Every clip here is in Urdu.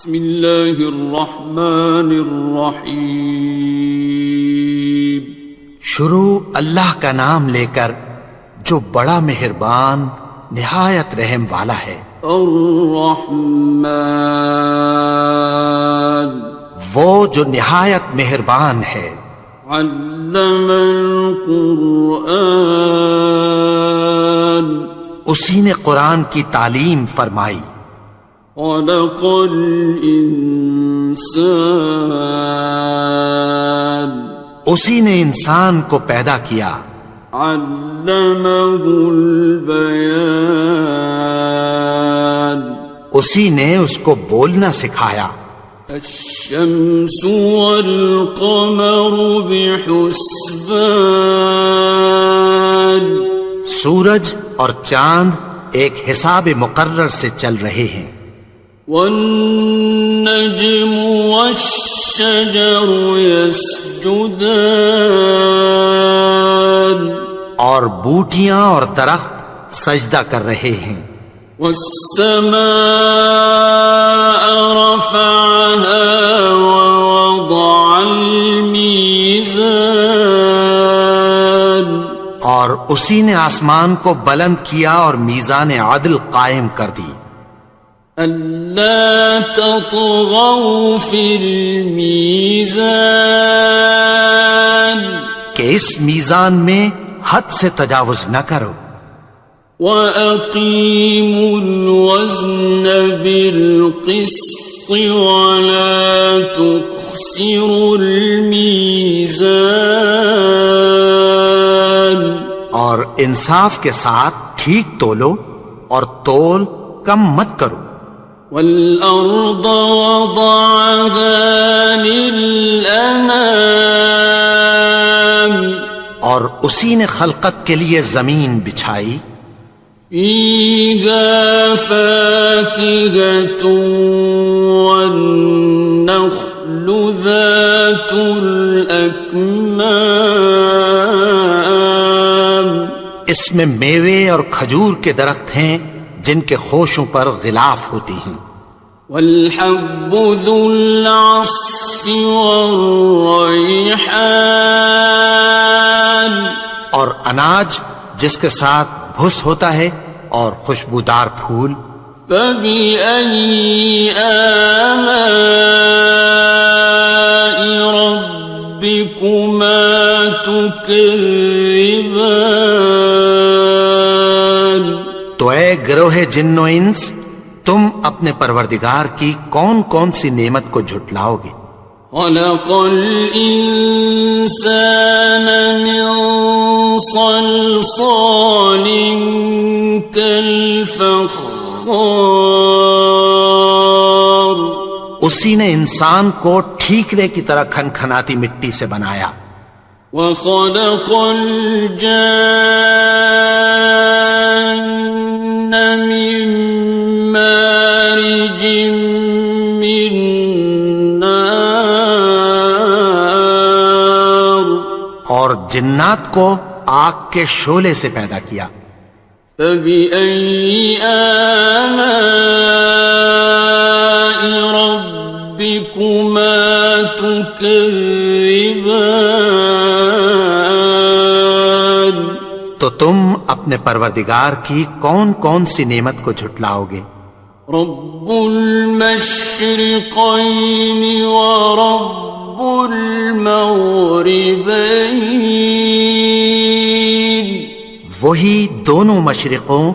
بسم اللہ الرحمن الرحیم. شروع اللہ کا نام لے کر جو بڑا مہربان نہایت رحم والا ہے. الرحمن وہ جو نہایت مہربان ہے. علم القرآن اسی نے قرآن کی تعلیم فرمائی. خلق الانسان اسی نے انسان کو پیدا کیا. علمہ البیان اسی نے اس کو بولنا سکھایا. الشمس والقمر بحسبان سورج اور چاند ایک حساب مقرر سے چل رہے ہیں. والنجم والشجر يسجدان اور بوٹیاں اور درخت سجدہ کر رہے ہیں. والسماء رفعها ووضع الميزان اور اسی نے آسمان کو بلند کیا اور میزان عدل قائم کر دی. ألا تطغوا في الميزان کہ اس میزان میں حد سے تجاوز نہ کرو. وَأَقِيمُوا الْوَزْنَ بِالْقِسْطِ وَلَا تُخْسِرُوا الْمِيزَانَ اور انصاف کے ساتھ ٹھیک تولو اور تول کم مت کرو. وَالْأَرْضَ وَضَعَهَا لِلْأَنَامِ اور اسی نے خلقت کے لیے زمین بچھائی. فِيهَا فَاكِهَةٌ وَالنَّخْلُ ذَاتُ الْأَكْمَامِ اس میں میوے اور کھجور کے درخت ہیں جن کے خوشوں پر غلاف ہوتی ہیں. وَالْحَبُّ ذُو الْعَصْفِ وَالرَّيْحَانِ اور اناج جس کے ساتھ بھس ہوتا ہے اور خوشبودار پھول. فَبِأَيِّ آلَاءِ رَبِّكُمَا تُكَذِّبَانِ تو اے گروہ جن و انس تم اپنے پروردگار کی کون کون سی نعمت کو جھٹلاؤ گے. خَلَقَ الْإِنسَانَ مِنْ صَلْصَالٍ كَالْفَخَّارِ اسی نے انسان کو ٹھیکرے کی طرح کھنکھناتی مٹی سے بنایا. وَخَلَقَ الْجَانَّ مِن مَّارِجٍ مِّن نَّارٍ اور جنات کو آگ کے شعلے سے پیدا کیا. فَبِأَيِّ آلَاءِ رَبِّكُمَا تُكَذِّبَانِ تو تم اپنے پروردگار کی کون کون سی نعمت کو جھٹلاؤ گے. رب المشرقین ورب المغربین وہی دونوں مشرقوں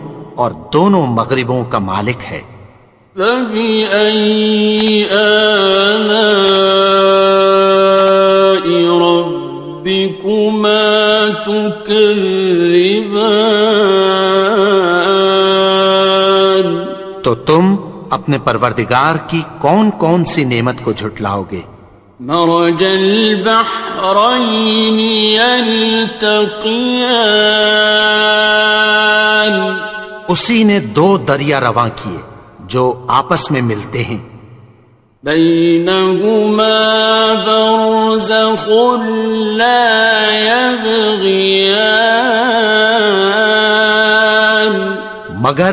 اور دونوں مغربوں کا مالک ہے. فَبِأَيِّ آلَاءِ رَبِّكُمَا تُكَذِّبَانِ تو تم اپنے پروردگار کی کون کون سی نعمت کو جھٹلاؤ گے. مرج البحرین یلتقیان اسی نے دو دریا رواں کیے جو آپس میں ملتے ہیں. بینہما برزخ لا یبغیان مگر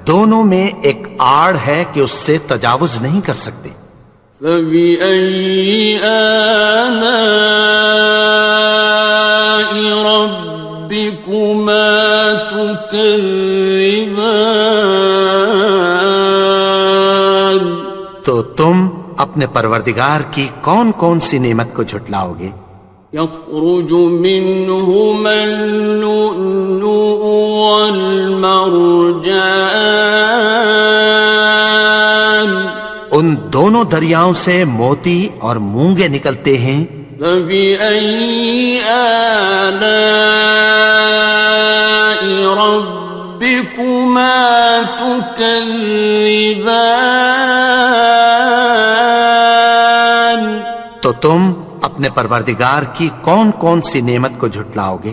دونوں میں ایک آڑ ہے کہ اس سے تجاوز نہیں کر سکتے۔ فبأي آلاء ربكما تكذبان؟ تو تم اپنے پروردگار کی کون کون سی نعمت کو جھٹلاؤ گے؟ يخرج منهما اللؤلؤ والمرجان، ان دونوں دریاؤں سے موتی اور مونگے نکلتے ہیں۔ فبأي آلاء ربكما تكذبان؟ تو تم اپنے پروردگار کی کون کون سی نعمت کو جھٹلاؤ گے؟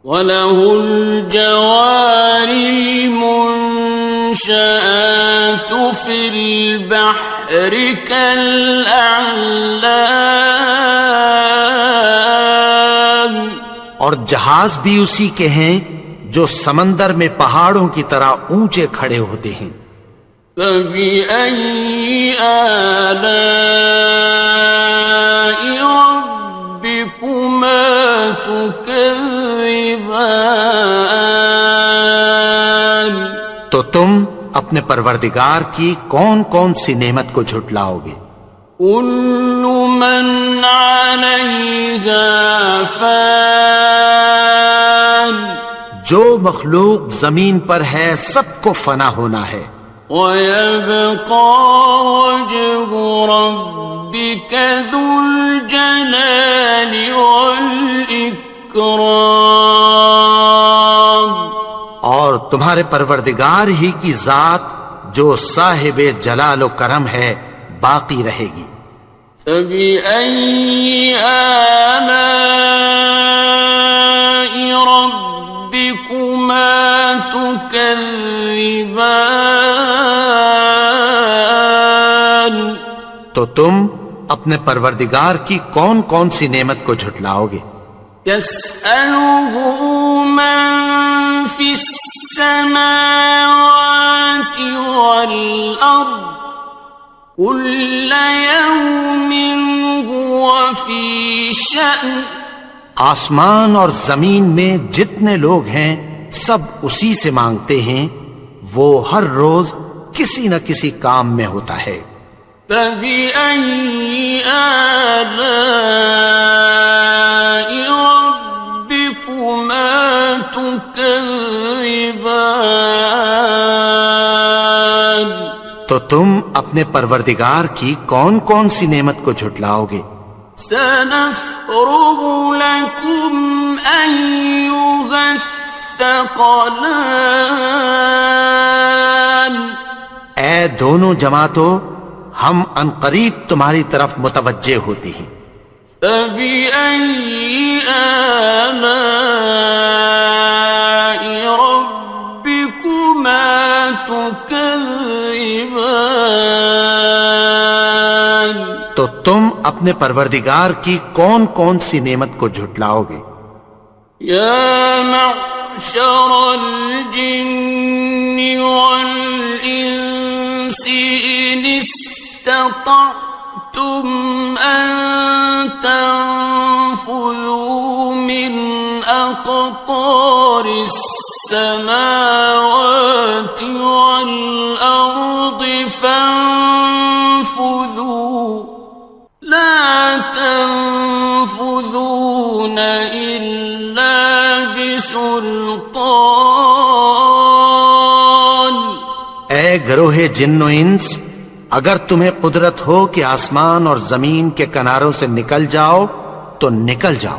وَلَهُ الْجَوَارِ الْمُنشَآتُ فِي الْبَحْرِ كَالْأَعْلَامِ، اور جہاز بھی اسی کے ہیں جو سمندر میں پہاڑوں کی طرح اونچے کھڑے ہوتے ہیں۔ فَبِأَيِّ آلَاءِ رَبِّكُمَا تُكَذِّبَانِ؟ تو تم اپنے پروردگار کی کون کون سی نعمت کو جھٹلاؤ گے؟ كُلُّ مَنْ عَلَيْهَا فَانٍ، جو مخلوق زمین پر ہے سب کو فنا ہونا ہے۔ وَيَبْقَى وَجْهُ رَبِّكَ ذُو الْجَلَالِ وَالْإِكْرَامِ، اور تمہارے پروردگار ہی کی ذات جو صاحب جلال و کرم ہے باقی رہے گی۔ فَبِأَيِّ آلَاءِ رَبِّكُمَا تُكَذِّبَانِ؟ تو تم اپنے پروردگار کی کون کون سی نعمت کو جھٹلاؤ گے؟ يَسْأَلُهُ مَن فِي السَّمَاوَاتِ وَالْأَرْضِ كُلَّ يَوْمٍ هُوَ فِي شَأْنٍ، آسمان اور زمین میں جتنے لوگ ہیں سب اسی سے مانگتے ہیں، وہ ہر روز کسی نہ کسی کام میں ہوتا ہے۔ فَبِأَيِّ آلَاءِ رَبِّكُمَا تُكَذِّبَانِ؟ تو تم اپنے پروردگار کی کون کون سی نعمت کو جھٹلاؤ گے؟ سَنَفْرُغُ لَكُمْ أَيُّهَ الثَّقَلَانِ، اے دونوں جماعتوں، ہم عنقریب تمہاری طرف متوجہ ہوتے ہیں۔ فَبِأَيِّ آلَاءِ رَبِّكُمَا تُكَذِّبَانِ؟ تو تم اپنے پروردگار کی کون کون سی نعمت کو جھٹلاؤ گے؟ يَا مَعْشَرَ الْجِنِّ وَالْإِنسِ إِنِ اسْتَطَعْتُمْ أَن تَنفُذُوا مِنْ أَقْطَارِ السَّمَاوَاتِ وَالْأَرْضِ فَانفُذُوا لَا تَنفُذُونَ إِلَّا بِسُلْطَانٍ۔ اے گروہ جن و انس، اگر تمہیں قدرت ہو کہ آسمان اور زمین کے کناروں سے نکل جاؤ تو نکل جاؤ،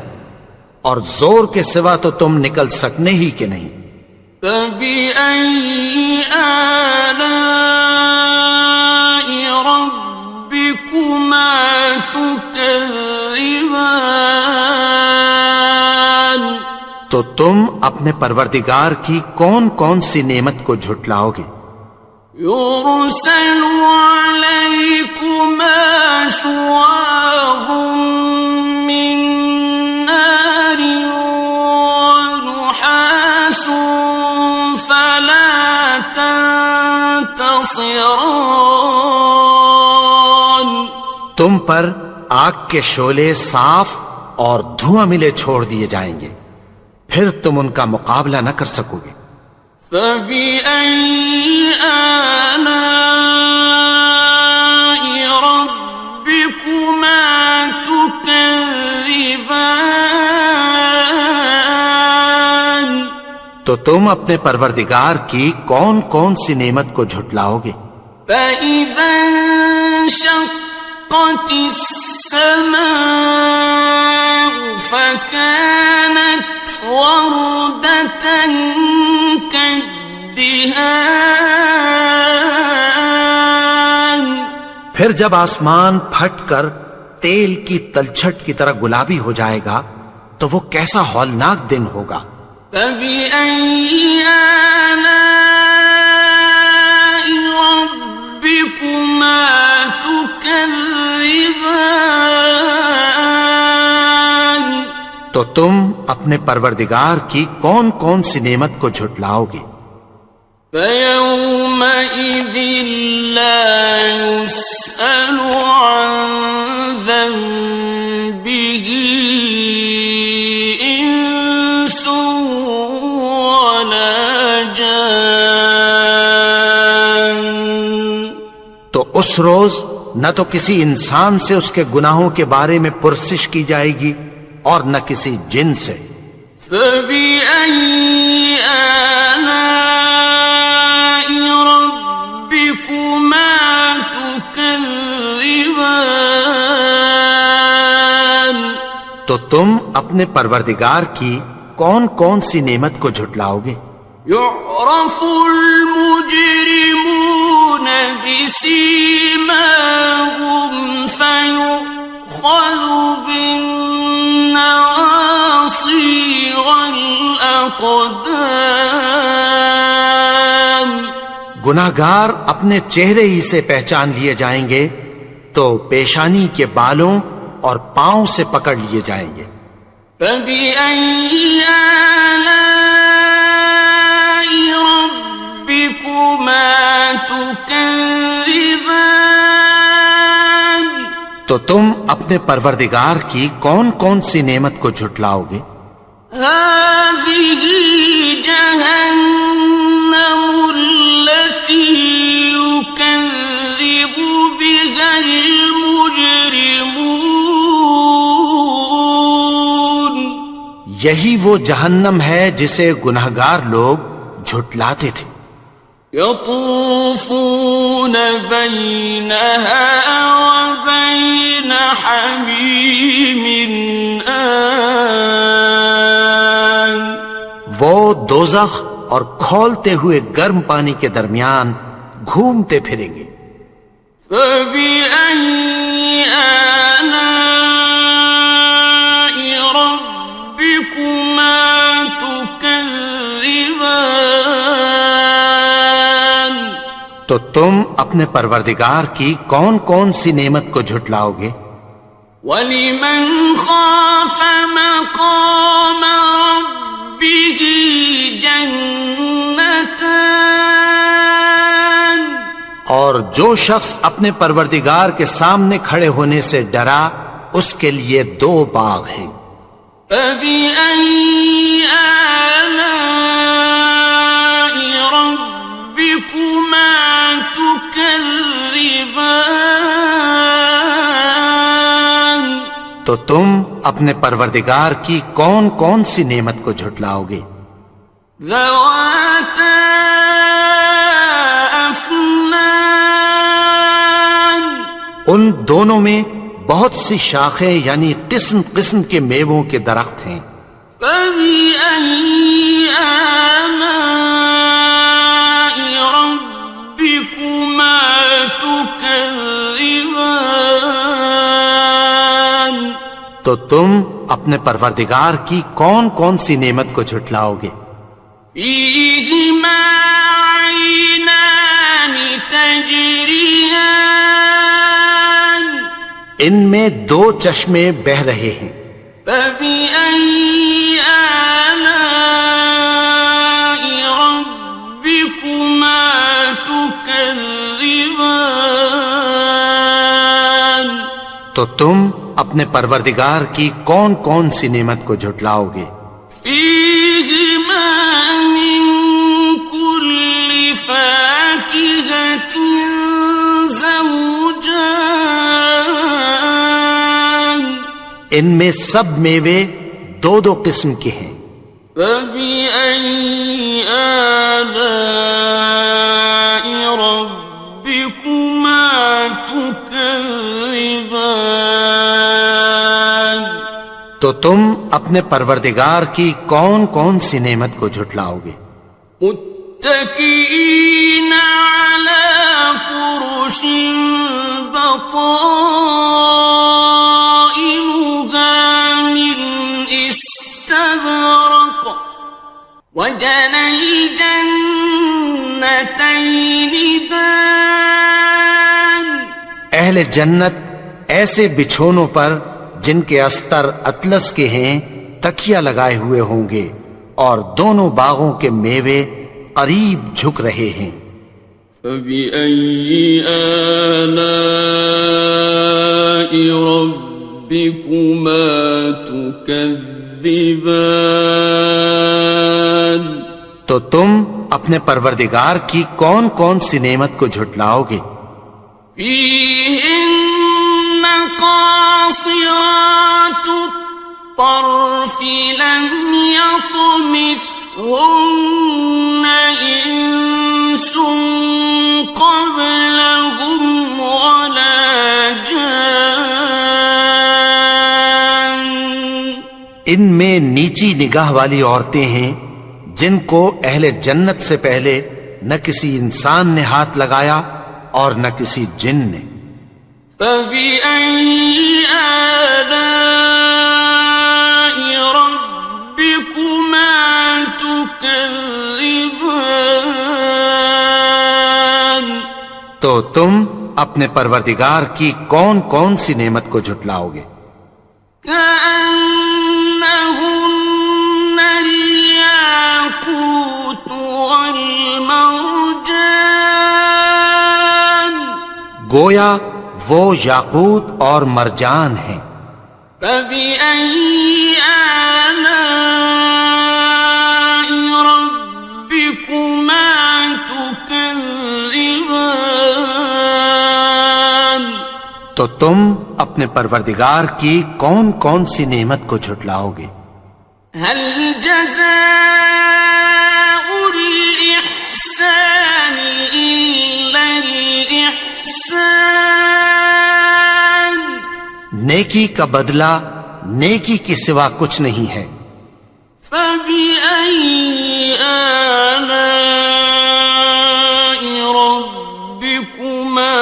اور زور کے سوا تو تم نکل سکنے ہی کہ نہیں۔ فَبِأَيِّ آلَاءِ رَبِّكُمَا تُكَذِّبَانِ؟ تو تم اپنے پروردگار کی کون کون سی نعمت کو جھٹلاؤ گے؟ يُرْسَلُ عَلَيْكُمَا شُوَاظٌ مِّن نَّارٍ وَنُحَاسٌ فَلَا تَنتَصِرَانِ؟ تم پر آگ کے شعلے صاف اور دھواں ملے چھوڑ دیے جائیں گے، پھر تم ان کا مقابلہ نہ کر سکو گے۔ فَبِأَيِّ آلَاءِ رَبِّكُمَا تُكَذِّبَانِ، تو تم اپنے پروردگار کی کون کون سی نعمت کو جھٹلاؤ گے؟ فَإِذَا انشَقَّتِ السَّمَاءُ فَكَانَتْ وَرْدَةً كَالدِّهَانِ، پھر جب آسمان پھٹ کر تیل کی تلچھٹ کی طرح گلابی ہو جائے گا تو وہ کیسا ہولناک دن ہوگا۔ فَبِأَيِّ آلَاءِ رَبِّكُمَا تُكَذِّبَانِ، تو تم اپنے پروردگار کی کون کون سی نعمت کو جھٹلاؤ گے؟ فَيَوْمَئِذٍ لَا يُسْأَلُ عَنْ ذَنبِهِ إِنسٌ وَلَا جَانٌ، تو اس روز نہ تو کسی انسان سے اس کے گناہوں کے بارے میں پرسش کی جائے گی اور نہ کسی جن سے۔ فَبِأَيِّ آلَاءِ رَبِّكُمَا تُكَذِّبَانِ، تو تم اپنے پروردگار کی کون کون سی نعمت کو جھٹلاؤ گے؟ يُعْرَفُ الْمُجْرِمُونَ بِسِيمَاهُمْ فَيُؤْخَذُ بِالنَّوَاصِي وَالْأَقْدَامِ، گناہگار اپنے چہرے ہی سے پہچان لیے جائیں گے تو پیشانی کے بالوں اور پاؤں سے پکڑ لیے جائیں گے۔ فَبِأَيِّ آلَاءِ رَبِّكُمَا تُكَذِّبَانِ، تو تم اپنے پروردگار کی کون کون سی نعمت کو جھٹلاؤ گے؟ هَٰذِهِ جَهَنَّمُ الَّتِي يُكَذِّبُ بِهَا الْمُجْرِمُونَ، یہی وہ جہنم ہے جسے گناہگار لوگ جھٹلاتے تھے۔ يَطُوفُونَ بَيْنَهَا وَبَيْنَ حَمِيمٍ آنٍ، وہ دوزخ اور کھولتے ہوئے گرم پانی کے درمیان گھومتے پھریں گے۔ فَبِأَيِّ آلَاءِ رَبِّكُمَا تُكَذِّبَانِ، تو تم اپنے پروردگار کی کون کون سی نعمت کو جھٹلاؤ گے؟ وَلِمَنْ خَافَ مَقَامَ رَبِّهِ جَنَّتَانِ، اور جو شخص اپنے پروردگار کے سامنے کھڑے ہونے سے ڈرا اس کے لیے 2 باغ ہیں۔ فَبِأَيِّ آلَاءِ رَبِّكُمَا تُكَذِّبَانِ، تو تم اپنے پروردگار کی کون کون سی نعمت کو جھٹلاؤ گے؟ ذَوَاتَا أَفْنَانٍ، ان دونوں میں بہت سی شاخیں یعنی قسم قسم کے میووں کے درخت ہیں۔ فَبِأَيِّ آلَاءِ رَبِّكُمَا تُكَذِّبَانِ، تو تم اپنے پروردگار کی کون کون سی نعمت کو جھٹلاؤ گے؟ فِيهِمَا عَيْنَانِ تَجْرِيَانِ، ان میں 2 چشمے بہ رہے ہیں۔ فَبِأَيِّ آلَاءِ رَبِّكُمَا تُكَذِّبَانِ، تو تم اپنے پروردگار کی کون کون سی نعمت کو جھٹلاؤ گے؟ فیہما من کل فاکہۃ زوجان، ان میں سب میوے دو دو قسم کے ہیں۔ فبأي آلاء ربكما تكذبان، تو تم اپنے پروردگار کی کون کون سی نعمت کو جھٹلاؤ گے؟ متكئين على فرش بطائنها من استبرق، وجنى الجنتين دان، اہل جنت ایسے بچھونوں پر جن کے استر اطلس کے ہیں تکیہ لگائے ہوئے ہوں گے، اور دونوں باغوں کے میوے قریب جھک رہے ہیں۔ فبأي آلاء ربكما تكذبان، تو تم اپنے پروردگار کی کون کون سی نعمت کو جھٹلاؤ گے؟ فيهن قاصرات الطرف لم يطمثهن إنس قبلهم ولا جان، ان میں نیچی نگاہ والی عورتیں ہیں جن کو اہل جنت سے پہلے نہ کسی انسان نے ہاتھ لگایا اور نہ کسی جن نے۔ فبأي آلاء ربكما تكذبان، تو تم اپنے پروردگار کی کون کون سی نعمت کو جھٹلاؤ گے؟ كأنهن الياقوت والمرجان، گویا وہ یاقوت اور مرجان ہیں۔ فبأي آلاء ربكما تكذبان، تو تم اپنے پروردگار کی کون کون سی نعمت کو جھٹلاؤ گے؟ هل جزاء الإحسان إلا الإحسان، نیکی کا بدلہ نیکی کے سوا کچھ نہیں ہے۔ فبأي آلاء ربكما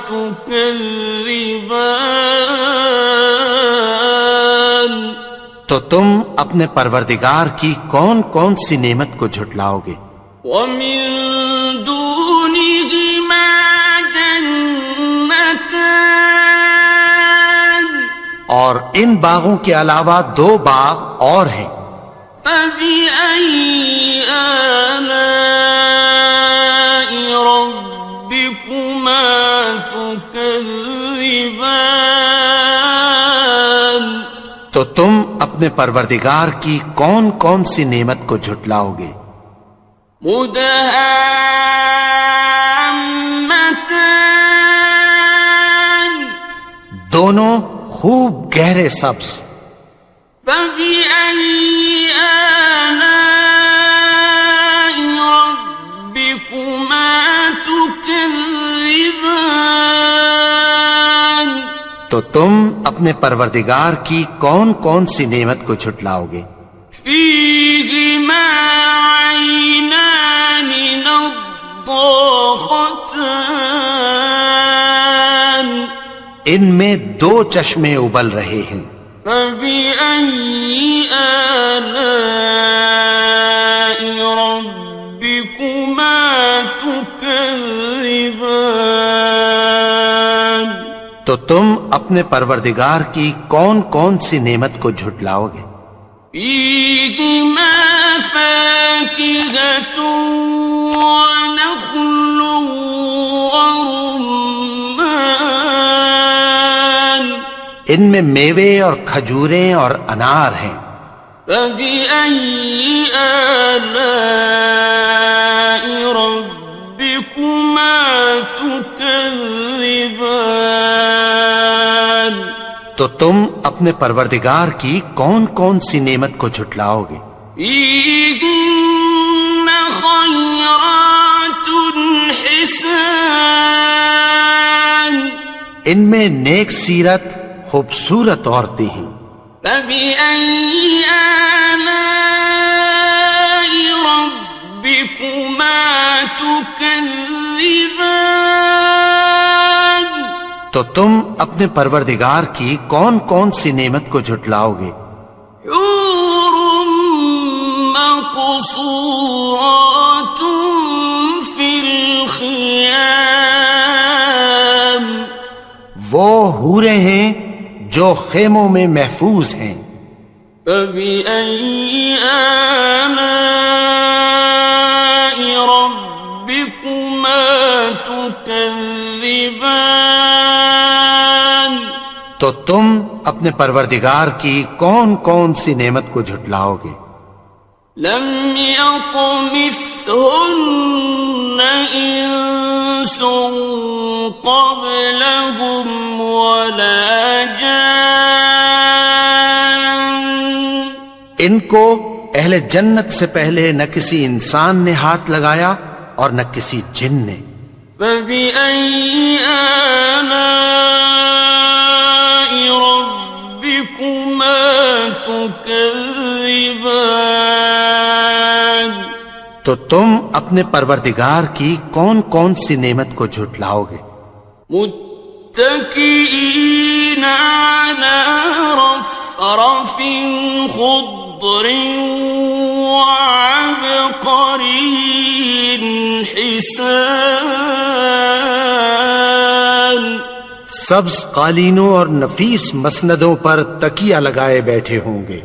تكذبان، تو تم اپنے پروردگار کی کون کون سی نعمت کو جھٹلاؤ گے؟ ومن دونهما جنتان، اور ان باغوں کے علاوہ دو باغ اور ہیں۔ فبأي آلاء ربكما تكذبان، تو تم اپنے پروردگار کی کون کون سی نعمت کو جھٹلاؤ گے؟ مدهامتان، دونوں خوب گہرے سبز۔ فبأي آلاء ربكما تكذبان، تو تم اپنے پروردگار کی کون کون سی نعمت کو جھٹلاؤ گے؟ فيهما عينان نضاختان، ان میں دو چشمے ابل رہے ہیں۔ فبأي آلاء ربكما تكذبان، تو تم اپنے پروردگار کی کون کون سی نعمت کو جھٹلاؤ گے؟ فيهما فاكهة ونخل ورمان، ان میں میوے اور کھجوریں اور انار ہیں۔ فبأي آلاء ربكما تكذبان؟ تو تم اپنے پروردگار کی کون کون سی نعمت کو جھٹلاؤ گے؟ فيهن خيرات حسان، ان میں نیک سیرت خوبصورت عورتیں ہیں۔ فبأي آلاء ربكما تكذبان؟ تو تم اپنے پروردگار کی کون کون سی نعمت کو جھٹلاؤ گے؟ حور مقصورات في الخيام، وہ حوریں ہیں جو خیموں میں محفوظ ہیں۔ فبأي آلاء ربكما تكذبان؟ تو تم اپنے پروردگار کی کون کون سی نعمت کو جھٹلاؤ گے؟ لم يطمثهن إنس قبلهم ولا جان، ان کو اہل جنت سے پہلے نہ کسی انسان نے ہاتھ لگایا اور نہ کسی جن نے۔ فبأي آلاء ربكما تكذبان؟ تو تم اپنے پروردگار کی کون کون سی نعمت کو جھٹلاؤ گے؟ متكئين على رفرف خضر وعبقري حسان، سبز قالینوں اور نفیس مسندوں پر تکیہ لگائے بیٹھے ہوں گے۔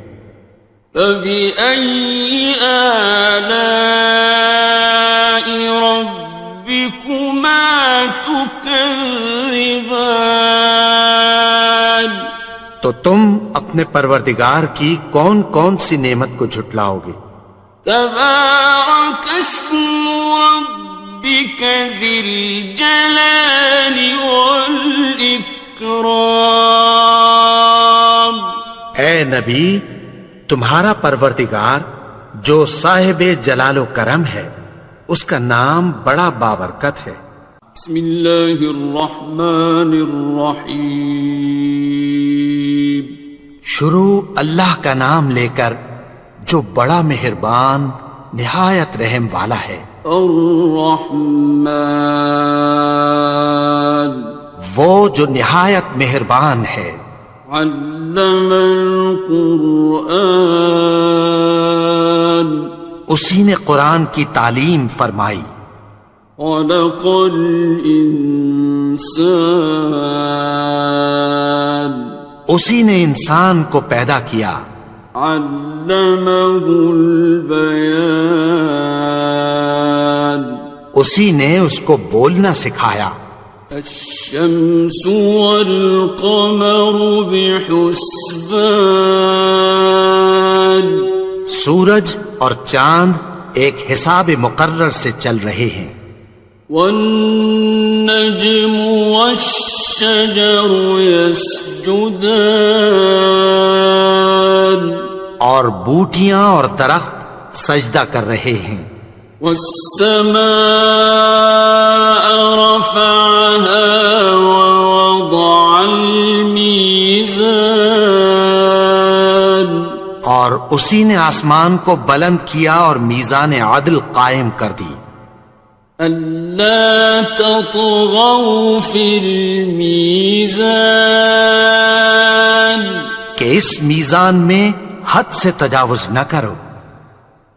فبأي آلاء ربكما تكذبان؟ تو تم اپنے پروردگار کی کون کون سی نعمت کو جھٹلاؤ گے؟ تبارك اسم ربك ذي الجلال والإكرام۔ اے نبی، تمہارا پروردگار جو صاحب جلال و کرم ہے، اس کا نام بڑا بابرکت ہے۔ بسم اللہ الرحمن الرحیم، شروع اللہ کا نام لے کر جو بڑا مہربان نہایت رحم والا ہے۔ الرحمن، وہ جو نہایت مہربان ہے۔ علم القرآن، اسی نے قرآن کی تعلیم فرمائی۔ خلق الانسان، اسی نے انسان کو پیدا کیا۔ علمہ البیان، اسی نے اس کو بولنا سکھایا۔ الشمس والقمر بحسبان، سورج اور چاند ایک حساب مقرر سے چل رہے ہیں۔ والنجم والشجر يسجدان، اور بوٹیاں اور درخت سجدہ کر رہے ہیں۔ والسماء رفعها ووضع الميزان، اور اسی نے آسمان کو بلند کیا اور میزان عدل قائم کر دی۔ ألا تطغوا في الميزان، کہ اس میزان میں حد سے تجاوز نہ کرو۔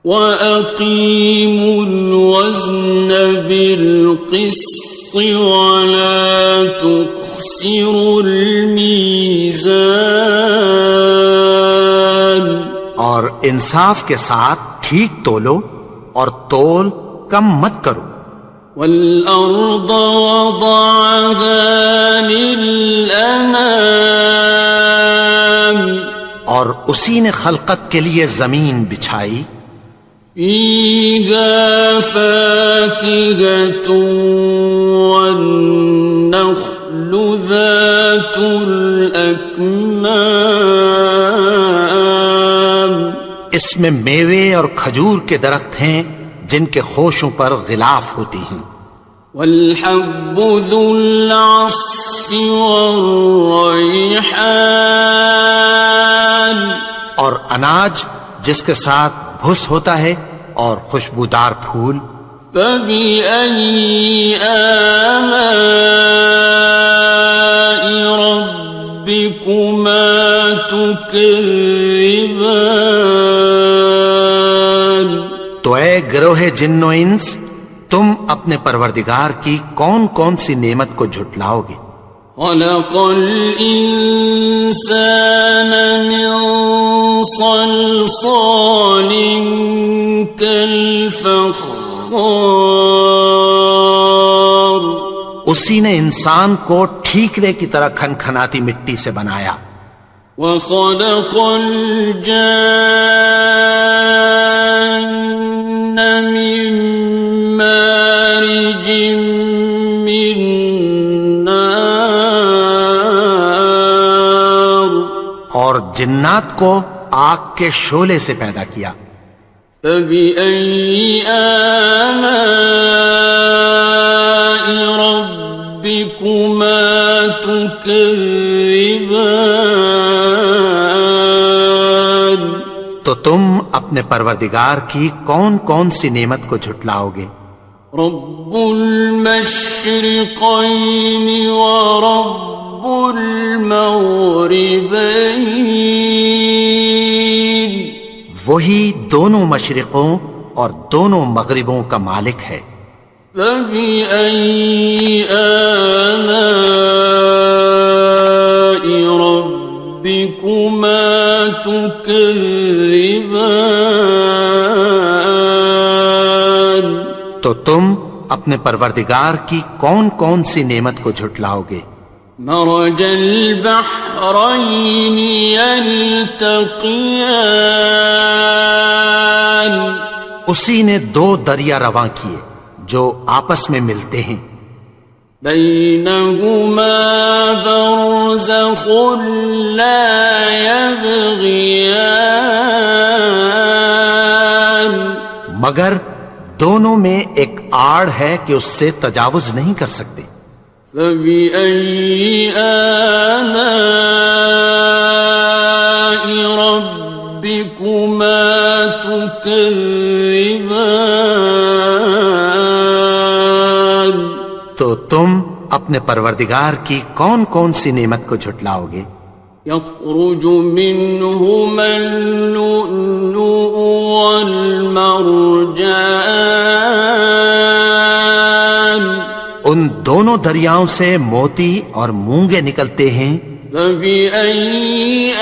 وَأَقِيمُوا الْوَزْنَ بِالْقِسْطِ وَلَا تُخْسِرُوا الْمِيزَانَ، اور انصاف کے ساتھ ٹھیک تولو اور تول کم مت کرو۔ وَالْأَرْضَ وَضَعَهَا لِلْأَنَامِ، اور اسی نے خلقت کے لیے زمین بچھائی، فيها فاكهة والنخل ذات الأكمام، اس میں میوے اور کھجور کے درخت ہیں جن کے خوشوں پر غلاف ہوتی ہیں، والحب ذو العصف والریحان، اور اناج جس کے ساتھ بھس ہوتا ہے اور خوشبودار پھول، فبأي آلاء ربكما تكذبان، تو اے گروہ جن و انس، تم اپنے پروردگار کی کون کون سی نعمت کو جھٹلاؤ گے؟ خلق الإنسان من صلصال كالفخار، اسی نے انسان کو ٹھیکرے کی طرح کھنکھناتی مٹی سے بنایا، وخلق الجان من مارج من نار، اور جنات کو آگ کے شعلے سے پیدا کیا، فبأي آلاء ربكما تكذبان، تو تم اپنے پروردگار کی کون کون سی نعمت کو جھٹلاؤ گے؟ رب المشرقين ورب المغربين، وہی دونوں مشرقوں اور دونوں مغربوں کا مالک ہے، فبأي آلاء ربكما تكذبان، تو تم اپنے پروردگار کی کون کون سی نعمت کو جھٹلاؤ گے؟ مرج البحرين يلتقيان، اسی نے دو دریا رواں کیے جو آپس میں ملتے ہیں، بينهما برزخ لا يبغيان، مگر دونوں میں ایک آڑ ہے کہ اس سے تجاوز نہیں کر سکتے، فبأي آلاء ربكما تكذبان، تو تم اپنے پروردگار کی کون کون سی نعمت کو جھٹلاؤ گے؟ يخرج منهما اللؤلؤ والمرجان، ان دونوں دریاؤں سے موتی اور مونگے نکلتے ہیں، فبأي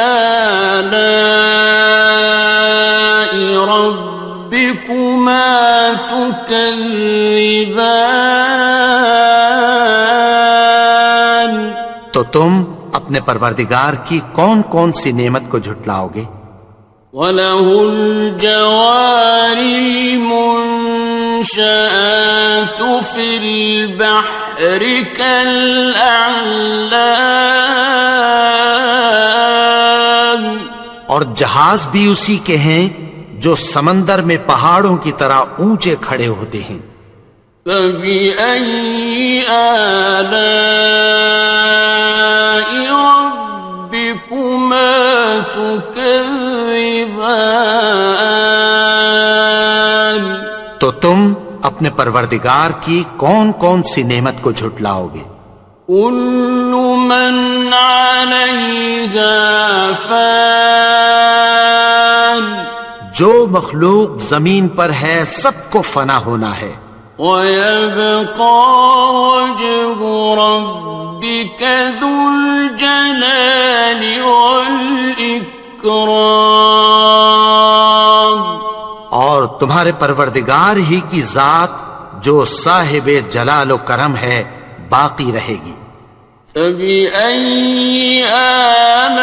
آلاء ربكما تكذبان، تو تم اپنے پروردگار کی کون کون سی نعمت کو جھٹلاؤ گے؟ وَلَهُ الْجَوَارِ الْمُنشَآتُ فِي الْبَحْرِ كَالْأَعْلَامِ، اور جہاز بھی اسی کے ہیں جو سمندر میں پہاڑوں کی طرح اونچے کھڑے ہوتے ہیں، فَبِأَيِّ آلَاءِ رَبِّكُمَا تُكَذِّبَانِ، تو تم اپنے پروردگار کی کون کون سی نعمت کو جھٹلاؤ گے؟ كُلُّ مَنْ عَلَيْهَا فَانٍ، جو مخلوق زمین پر ہے سب کو فنا ہونا ہے، وَيَبْقَى وَجْهُ رَبِّكَ ذُو الْجَلَالِ وَالْإِكْرَامِ، اور تمہارے پروردگار ہی کی ذات جو صاحب جلال و کرم ہے باقی رہے گی، فَبِأَيِّ آلَاءِ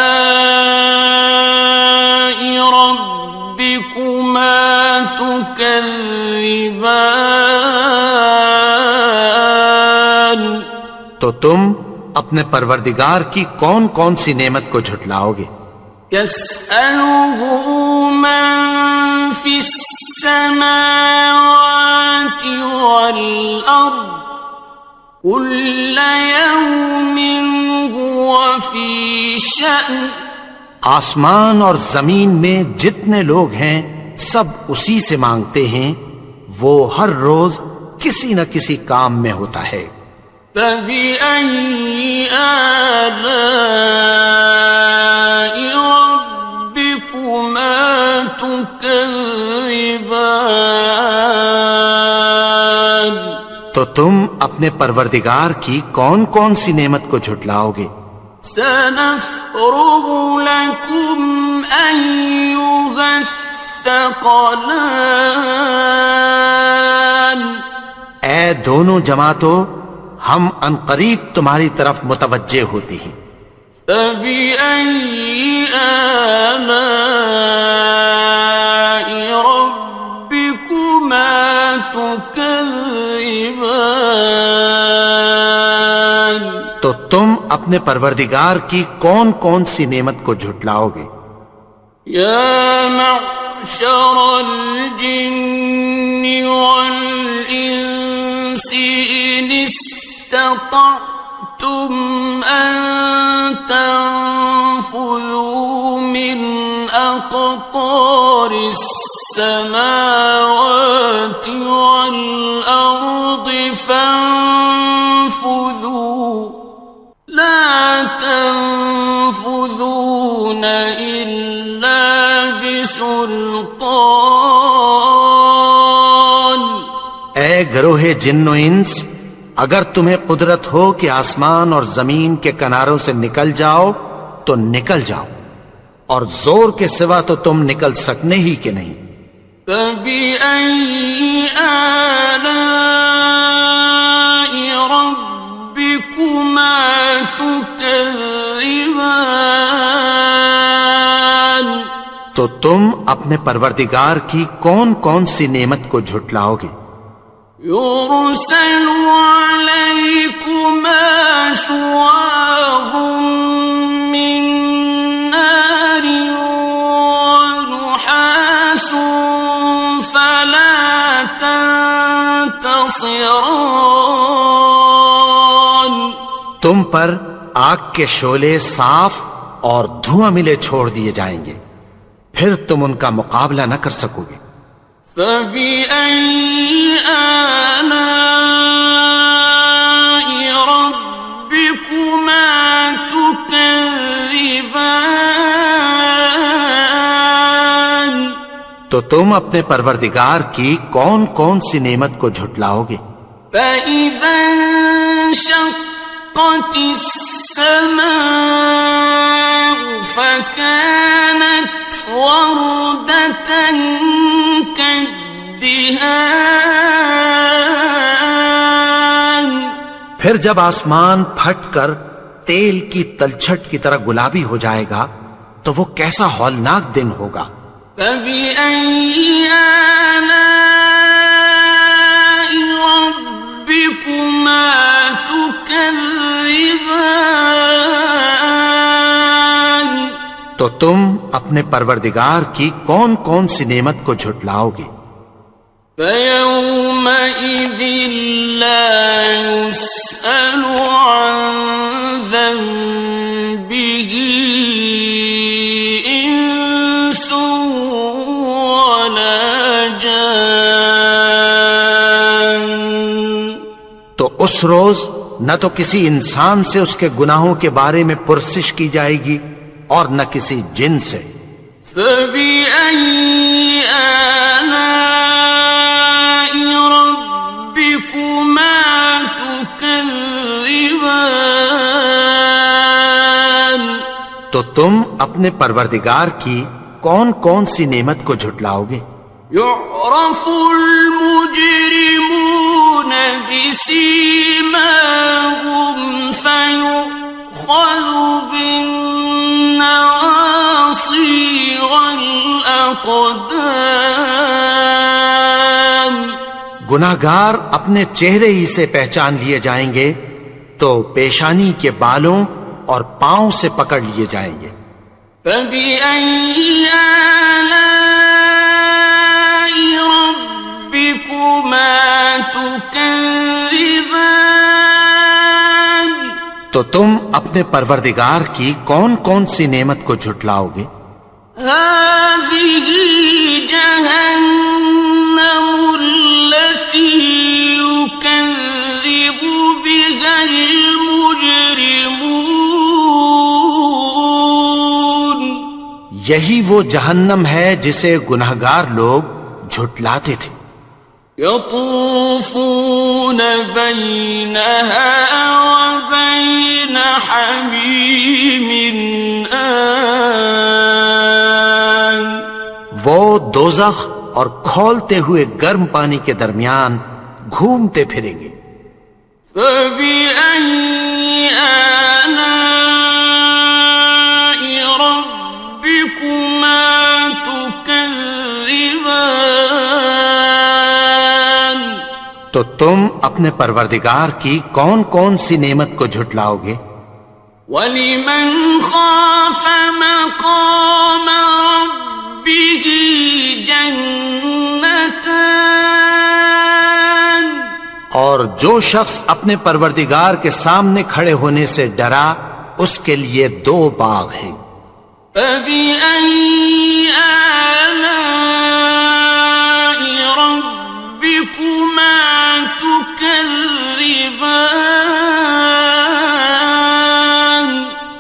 تكذبان تو تم اپنے پروردگار کی کون کون سی نعمت کو جھٹلاؤ گے؟ يسأله من في السماوات والأرض كل يوم هو في شأن آسمان اور زمین میں جتنے لوگ ہیں سب اسی سے مانگتے ہیں، وہ ہر روز کسی نہ کسی کام میں ہوتا ہے۔ فبأي آلاء ربكما تكذبان تو تم اپنے پروردگار کی کون کون سی نعمت کو جھٹلاؤ گے؟ سنفرغ لكم أيها الثقلان اے دونوں جماعتوں، ہم عنقریب تمہاری طرف متوجہ ہوتے ہیں۔ فبأي آلاء ربكما تكذبان تو تم اپنے پروردگار کی کون کون سی نعمت کو جھٹلاؤ گے؟ يا معشر الجن والإنس إن استطعتم أن تنفذوا من أقطار السماوات والأرض فانفذوا لا تنفذون إلا بسلطان اے گروہ جن و انس، اگر تمہیں قدرت ہو کہ آسمان اور زمین کے کناروں سے نکل جاؤ تو نکل جاؤ، اور زور کے سوا تو تم نکل سکنے ہی کہ نہیں۔ فبأي آلاء ربكما تكذبان تو تم اپنے پروردگار کی کون کون سی نعمت کو جھٹلاؤ گے؟ يرسل عليكما شواظ من نار ونحاس فلا تنتصران تم پر آگ کے شعلے صاف اور دھواں ملے چھوڑ دیے جائیں گے، پھر تم ان کا مقابلہ نہ کر سکو گے۔ فبأي آلاء ربكما تكذبان تو تم اپنے پروردگار کی کون کون سی نعمت کو جھٹلاؤ گے؟ فإذا انشقت السماء فكانت وردة كالدهان پھر جب آسمان پھٹ کر تیل کی تلچھٹ کی طرح گلابی ہو جائے گا تو وہ کیسا ہولناک دن ہوگا۔ فبأي آلاء ربكما تكذبان تو تم اپنے پروردگار کی کون کون سی نعمت کو جھٹلاؤ گے؟ فيومئذ لا يسأل عن ذنبه إنس ولا جان تو اس روز نہ تو کسی انسان سے اس کے گناہوں کے بارے میں پرسش کی جائے گی اور نہ کسی جن سے۔ فبأي آلاء ربكما تكذبان تو تم اپنے پروردگار کی کون کون سی نعمت کو جھٹلاؤ گے؟ يعرف المجرمون بسيماهم فيؤخذ بالنواصي والأقدام گناہگار اپنے چہرے ہی سے پہچان لیے جائیں گے تو پیشانی کے بالوں اور پاؤں سے پکڑ لیے جائیں گے۔ فَبِأَيِّ آلَاءِ رَبِّكُمَا تُكَذِّبَانِ؟ تو تم اپنے پروردگار کی کون کون سی نعمت کو جھٹلاؤ گے؟ هَٰذِهِ جَهَنَّمُ الَّتِي يُكَذِّبُ بِهَا الْمُجْرِمُونَ۔ یہی وہ جہنم ہے جسے گناہگار لوگ جھٹلاتے تھے۔ يطوفون بينها وبين حميم آن۔ وہ دوزخ اور کھولتے ہوئے گرم پانی کے درمیان گھومتے پھریں گے۔ فَبِأَيِّ آلَاءِ رَبِّكُمَا تُكَذِّبَانِ؟ تو تم اپنے پروردگار کی کون کون سی نعمت کو جھٹلاؤ گے؟ وَلِمَنْ خَافَ مَقَامَ رَبِّهِ جَنَّتَانِ؟ اور جو شخص اپنے پروردگار کے سامنے کھڑے ہونے سے ڈرا اس کے لیے 2 باغ ہیں۔ فَبِأَيِّ آلَاءِ رَبِّكُمَا تُكَذِّبَانِ؟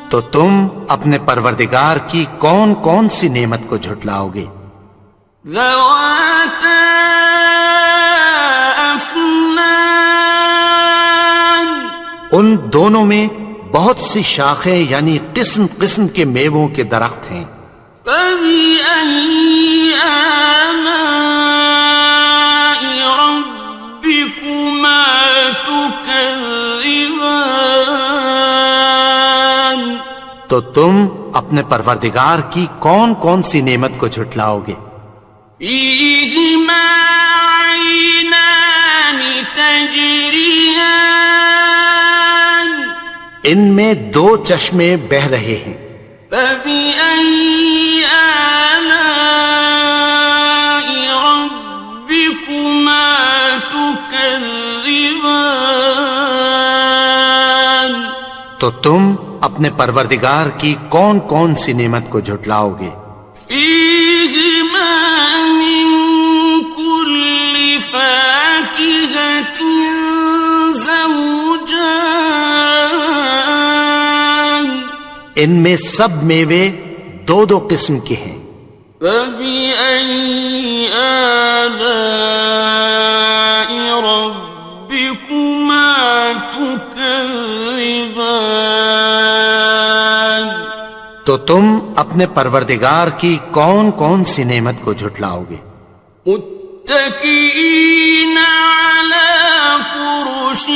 تو تم اپنے پروردگار کی کون کون سی نعمت کو جھٹلاؤ گے؟ ذَوَاتَا أَفْنَانٍ؟ ان دونوں میں بہت سی شاخیں یعنی قسم قسم کے میووں کے درخت ہیں۔ فَبِأَيِّ آلَاءِ رَبِّكُمَا تُكَذِّبَانِ؟ تو تم اپنے پروردگار کی کون کون سی نعمت کو جھٹلاؤ گے؟ فِيهِمَا عَيْنَانِ تَجْرِيَانِ؟ ان میں 2 چشمے بہ رہے ہیں۔ فَبِأَيِّ آلَاءِ رَبِّكُمَا تُكَذِّبَانِ؟ تو تم اپنے پروردگار کی کون کون سی نعمت کو جھٹلاؤ گے؟ فِيهِمَا مِن كُلِّ فَاكِهَةٍ زَوْجَانِ؟ ان میں سب میوے 2 قسم کے ہیں۔ فَبِأَيِّ آلَاءِ رَبِّكُمَا تُكَذِّبَانِ؟ تو تم اپنے پروردگار کی کون کون سی نعمت کو جھٹلاؤ گے؟ متكئين على فرش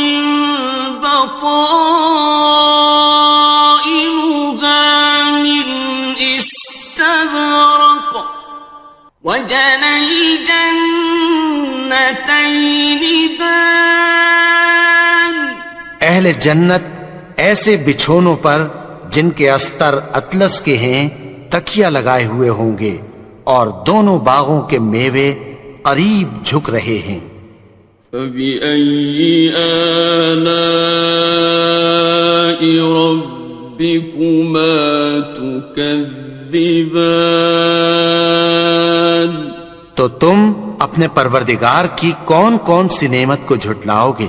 بطائنها من استبرق وجنى الجنتين دان۔ اہل جنت ایسے بچھونوں پر جن کے استر اطلس کے ہیں تکیہ لگائے ہوئے ہوں گے اور دونوں باغوں کے میوے قریب جھک رہے ہیں۔ فَبِأَيِّ آلَاءِ رَبِّكُمَا تُكَذِّبَانِ؟ تو تم اپنے پروردگار کی کون کون سی نعمت کو جھٹلاؤ گے؟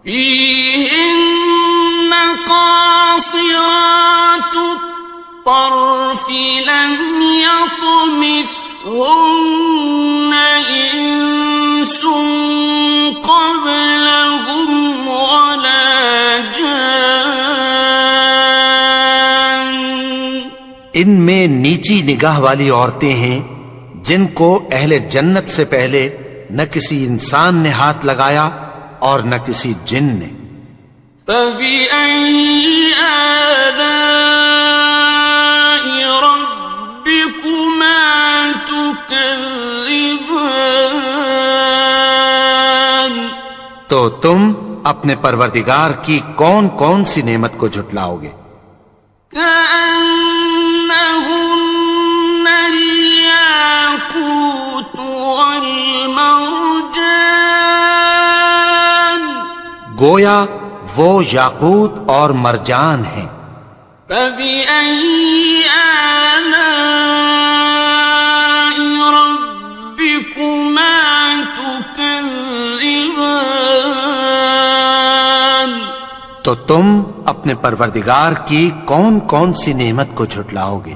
فِيهِنَّ قَاصِرَاتُ الطَّرْفِ لَمْ يَطْمِثْهُنَّ إِنسٌ قَبْلَهُمْ وَلَا جَانٌّ۔ ان میں نیچی نگاہ والی عورتیں ہیں جن کو اہل جنت سے پہلے نہ کسی انسان نے ہاتھ لگایا اور نہ کسی جن نے۔ فَبِأَيِّ آلَاءِ رَبِّكُمَا تُكَذِّبَانِ؟ تو تم اپنے پروردگار کی کون کون سی نعمت کو جھٹلاؤ گے؟ كأنهن الياقوت والمرجان گویا وہ یاقوت اور مرجان ہیں۔ فبأي آلاء ربكما تكذبان تو تم اپنے پروردگار کی کون کون سی نعمت کو جھٹلاؤ گے؟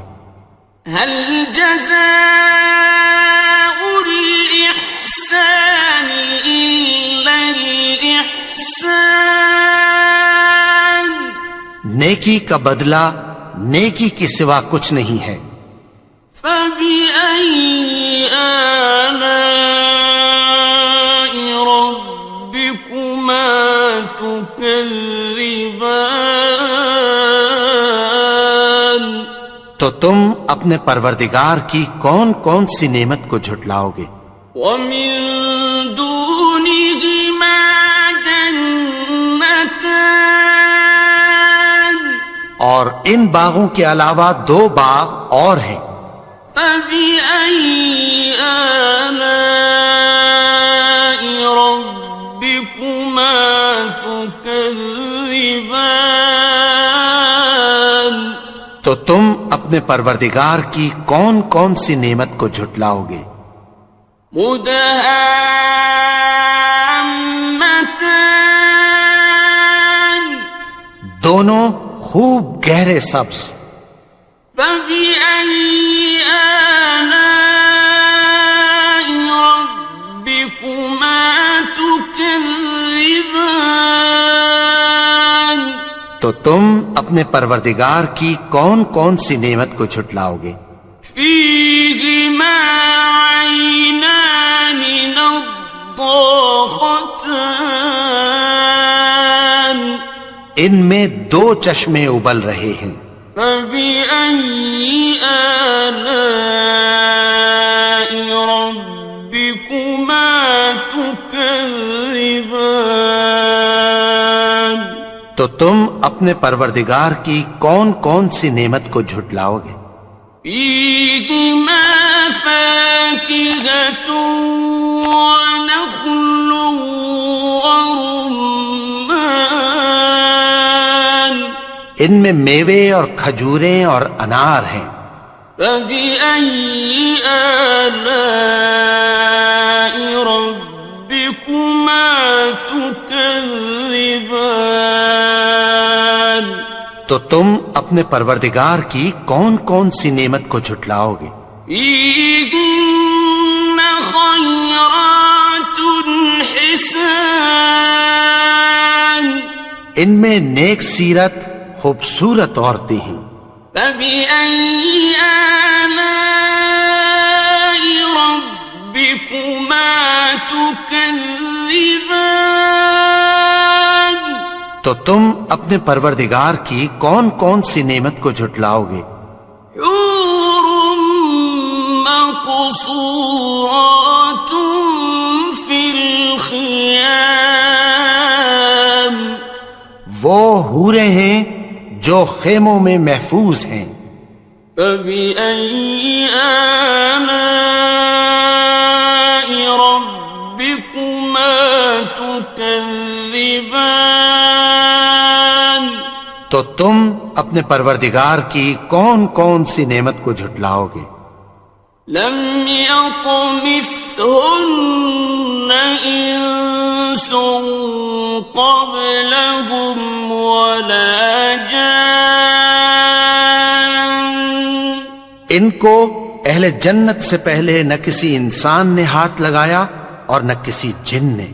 هل جزاء الإحسان إلا الإحسان نیکی کا بدلہ نیکی کے سوا کچھ نہیں ہے۔ فبأي آلاء ربكما تكذبان تو تم اپنے پروردگار کی کون کون سی نعمت کو جھٹلاؤ گے؟ ومن دونهما جنتان اور ان باغوں کے علاوہ دو باغ اور ہیں۔ فبأي آلاء ربكما تكذبان تو تم اپنے پروردگار کی کون کون سی نعمت کو جھٹلاؤ گے؟ مدهامتان دونوں خوب گہرے سبز۔ فبأي آلاء ربكما تكذبان تو تم اپنے پروردگار کی کون کون سی نعمت کو جھٹلاؤ گے؟ فيهما عينان نضاختان ان میں دو چشمے ابل رہے ہیں۔ فبأي آلاء ربكما تكذبان تو تم اپنے پروردگار کی کون کون سی نعمت کو جھٹلاؤ گے؟ فيهما فاكهة ونخل ورمان ان میں میوے اور کھجوریں اور انار ہیں۔ فبأي آلاء ربكما تكذبان تو تم اپنے پروردگار کی کون کون سی نعمت کو جھٹلاؤ گے؟ فيهن خيرات حسان ان میں نیک سیرت خوبصورت عورتیں ہیں۔ فبأي آلاء ربكما تكذبان تو تم اپنے پروردگار کی کون کون سی نعمت کو جھٹلاؤ گے؟ حور مقصورات في الخيام وہ حوریں ہیں جو خیموں میں محفوظ ہیں۔ فبأي آلاء ربكما تكذبان تو تم اپنے پروردگار کی کون کون سی نعمت کو جھٹلاؤ گے؟ لم يطمثهن إنس قبلهم ولا جان ان کو اہل جنت سے پہلے نہ کسی انسان نے ہاتھ لگایا اور نہ کسی جن نے۔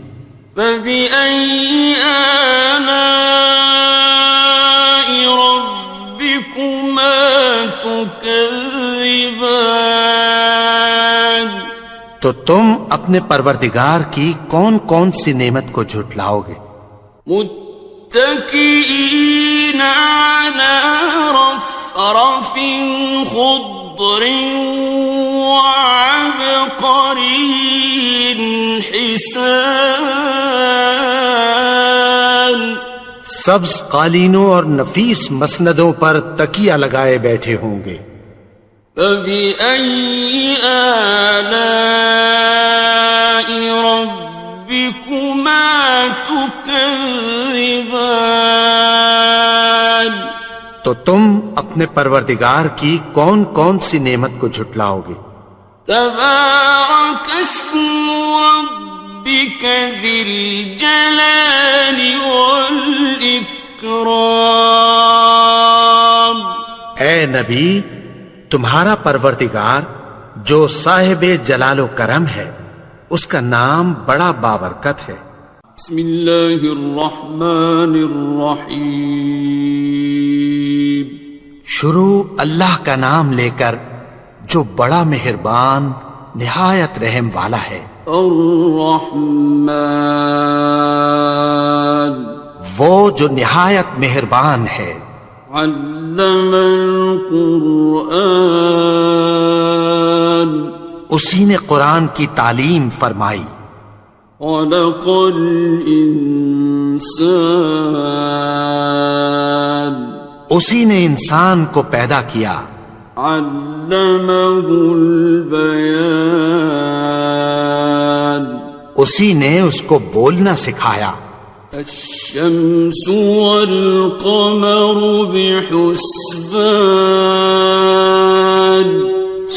فبأي آلاء ربكما تكذبان تو تم اپنے پروردگار کی کون کون سی نعمت کو جھٹلاؤ گے؟ متكئين على رفرف خضر وعبقري حسان سبز قالینوں اور نفیس مسندوں پر تکیہ لگائے بیٹھے ہوں گے. فَبِأَيِّ آلَاءِ رَبِّكُمَا تُكَذِّبَانِ. تو تم اپنے پروردگار کی کون کون سی نعمت کو جھٹلاؤ گے؟ تبارک اسم ربک ذی الجلال والاکرام. اے نبی، تمہارا پروردگار جو صاحب جلال و کرم ہے، اس کا نام بڑا بابرکت ہے. بسم اللہ الرحمن الرحیم. شروع اللہ کا نام لے کر جو بڑا مہربان نہایت رحم والا ہے. الرحمن، وہ جو نہایت مہربان ہے. علم القرآن، اسی نے قرآن کی تعلیم فرمائی. خلق الانسان، اسی نے انسان کو پیدا کیا. علمہ البیان، اسی نے اس کو بولنا سکھایا. الشمس والقمر بحسبان،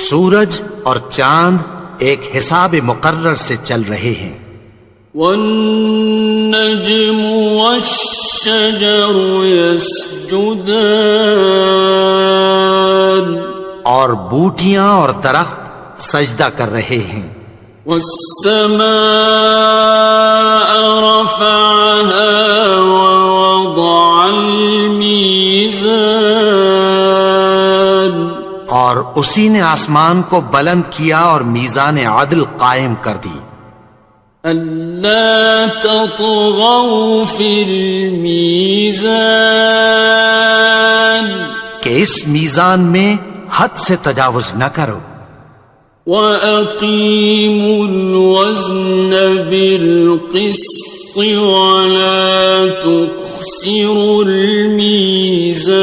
سورج اور چاند ایک حساب مقرر سے چل رہے ہیں. والنجم والشجر يسجدان، اور بوٹیاں اور درخت سجدہ کر رہے ہیں. والسماء رفعها ووضع الميزان، اور اسی نے آسمان کو بلند کیا اور میزان عدل قائم کر دی. ألا تطغوا في الميزان، کہ اس میزان میں حد سے تجاوز نہ کرو. وَأَقِيمُوا الْوَزْنَ بِالْقِسْطِ وَلَا تُخْسِرُوا الْمِيزَانَ،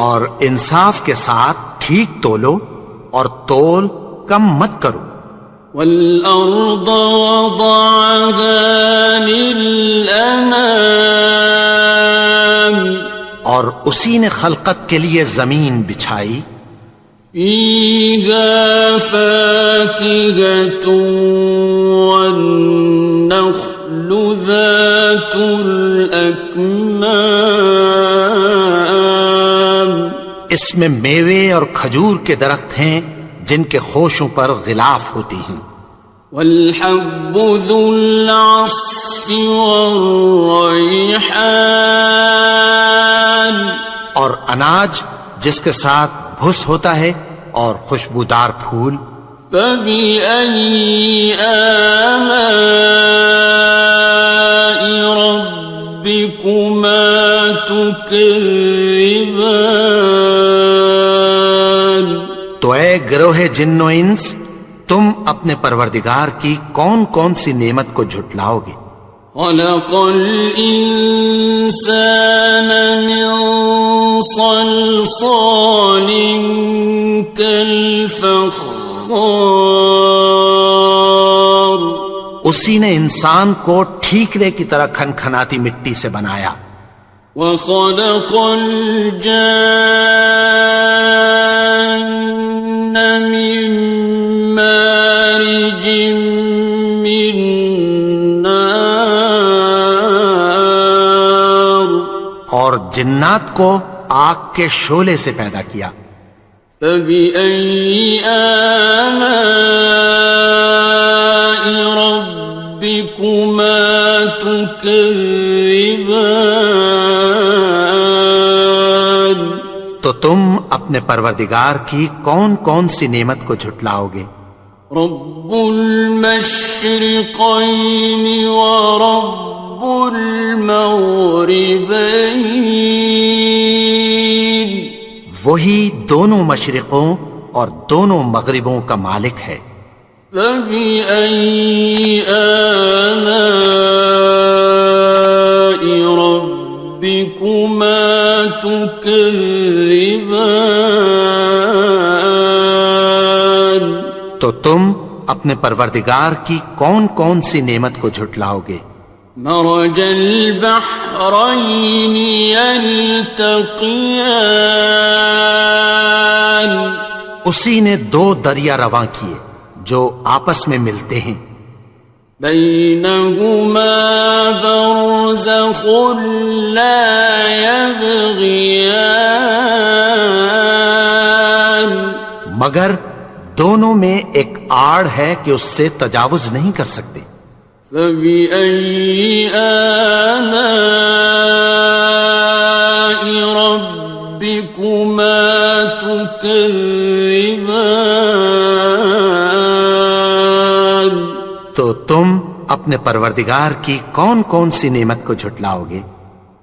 اور انصاف کے ساتھ ٹھیک تولو اور تول کم مت کرو. وَالْأَرْضَ وَضَعَهَا لِلْأَنَامِ، اور اسی نے خلقت کے لیے زمین بچھائی. فِيهَا فَاكِهَةٌ وَالنَّخْلُ ذَاتُ الْأَكْمَامِ، اس میں میوے اور کھجور کے درخت ہیں جن کے خوشوں پر غلاف ہوتی ہیں. وَالْحَبُّ ذُو الْعَصْفِ وَالرَّيْحَانِ، اور اناج جس کے ساتھ بھس ہوتا ہے اور خوشبودار پھول. فَبِأَيِّ آلَاءِ رَبِّكُمَا تُكَذِّبَانِ. تو اے گروہ جن و انس، تم اپنے پروردگار کی کون کون سی نعمت کو جھٹلاؤ گے؟ خلق الإنسان من صلصال كالفخار، اسی نے انسان کو ٹھیکرے کی طرح کھنکھناتی مٹی سے بنایا. وخلق الجان من مارج من نار، اور جنات کو آگ کے شعلے سے پیدا کیا. فبأي آلاء ربكما تكذبان. تو تم اپنے پروردگار کی کون کون سی نعمت کو جھٹلاؤ گے؟ رب المشرقين ورب المغربين، وہی دونوں مشرقوں اور دونوں مغربوں کا مالک ہے. فبأي آلاء ربكما تكذبان؟ تو تم اپنے پروردگار کی کون کون سی نعمت کو جھٹلاؤ گے؟ مرج البحرين يلتقيان، اسی نے دو دریا رواں کیے جو آپس میں ملتے ہیں، بينهما برزخ لا يبغيان، مگر دونوں میں ایک آڑ ہے کہ اس سے تجاوز نہیں کر سکتے۔ فبأي آلاء ربكما تكذبان؟ تو تم اپنے پروردگار کی کون کون سی نعمت کو جھٹلاؤ گے؟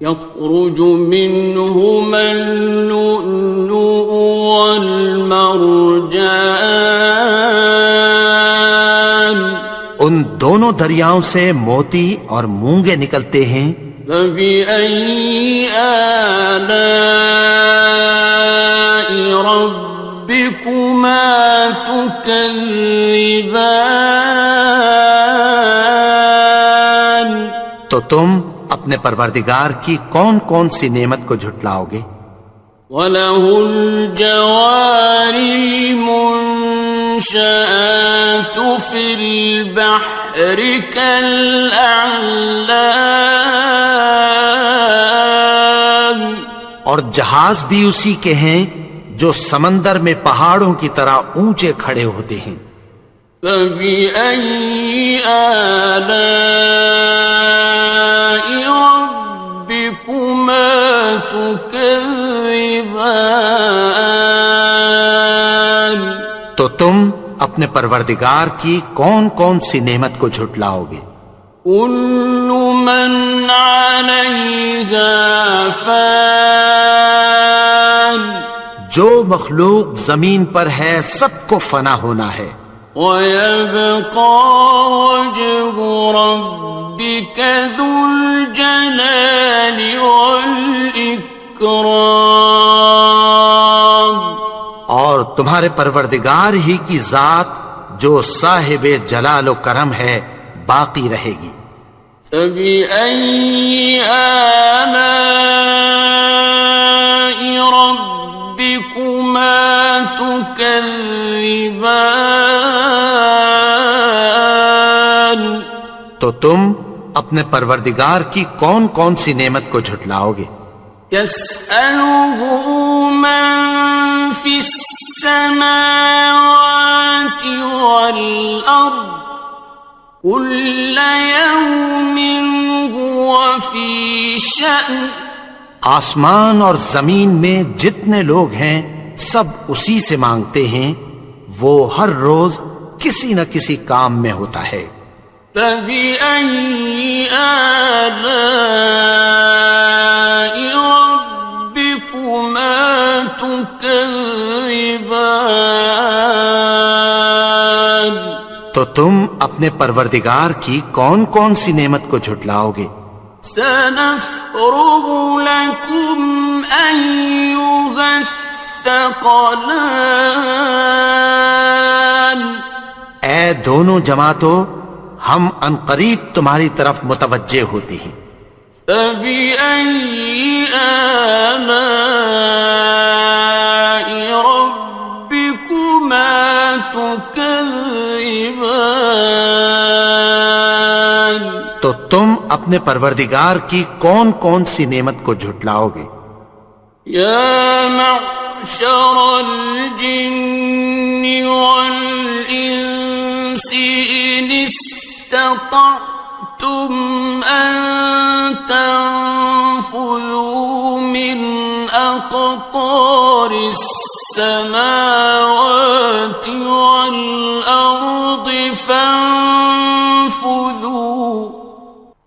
يخرج منهما اللؤلؤ والمرجان، ان دونوں دریاؤں سے موتی اور مونگے نکلتے ہیں۔ فبأي آلاء ربكما تكذبان؟ تو تم اپنے پروردگار کی کون کون سی نعمت کو جھٹلاؤ گے؟ وَلَهُ الْجَوَارِ الْمُنشَآتُ فِي الْبَحْرِ كَالْأَعْلَامِ، اور جہاز بھی اسی کے ہیں جو سمندر میں پہاڑوں کی طرح اونچے کھڑے ہوتے ہیں۔ فَبِأَيِّ آلَاءِ رَبِّكُمَا تُكَذِّبَانِ؟ تو تم اپنے پروردگار کی کون کون سی نعمت کو جھٹلاؤ گے؟ كُلُّ مَنْ عَلَيْهَا فَانٍ، جو مخلوق زمین پر ہے سب کو فنا ہونا ہے، وَيَبْقَى وَجْهُ رَبِّكَ ذُو الْجَلَالِ وَالْإِكْرَامِ، اور تمہارے پروردگار ہی کی ذات جو صاحب جلال و کرم ہے باقی رہے گی۔ فَبِأَيِّ آلَاءِ رَبِّكُمَا تُكَذِّبَانِ؟ تو تم اپنے پروردگار کی کون کون سی نعمت کو جھٹلاؤ گے؟ يَسْأَلُهُ مَن فِي السَّمَاوَاتِ وَالْأَرْضِ كُلَّ يَوْمٍ هُوَ فِي شَأْنٍ، آسمان اور زمین میں جتنے لوگ ہیں سب اسی سے مانگتے ہیں، وہ ہر روز کسی نہ کسی کام میں ہوتا ہے۔ فَبِأَيِّ آلَاءِ رَبِّكُمَا تُكَذِّبَانِ؟ تو تم اپنے پروردگار کی کون کون سی نعمت کو جھٹلاؤ گے؟ سَنَفْرُغُ لَكُمْ أَيُّهَ الثَّقَلَانِ، اے دونوں جماعتوں، ہم عنقریب تمہاری طرف متوجہ ہوتے ہیں۔ فَبِأَيِّ آلَاءِ رَبِّكُمَا تُكَذِّبَانِ؟ تو تم اپنے پروردگار کی کون کون سی نعمت کو جھٹلاؤ گے؟ يَا مَعْشَرَ الْجِنِّ وَالْإِنسِ إِنِ اسْتَطَعْتُمْ أَن تَنفُذُوا مِنْ أَقْطَارِ السَّمَاوَاتِ وَالْأَرْضِ فَانفُذُوا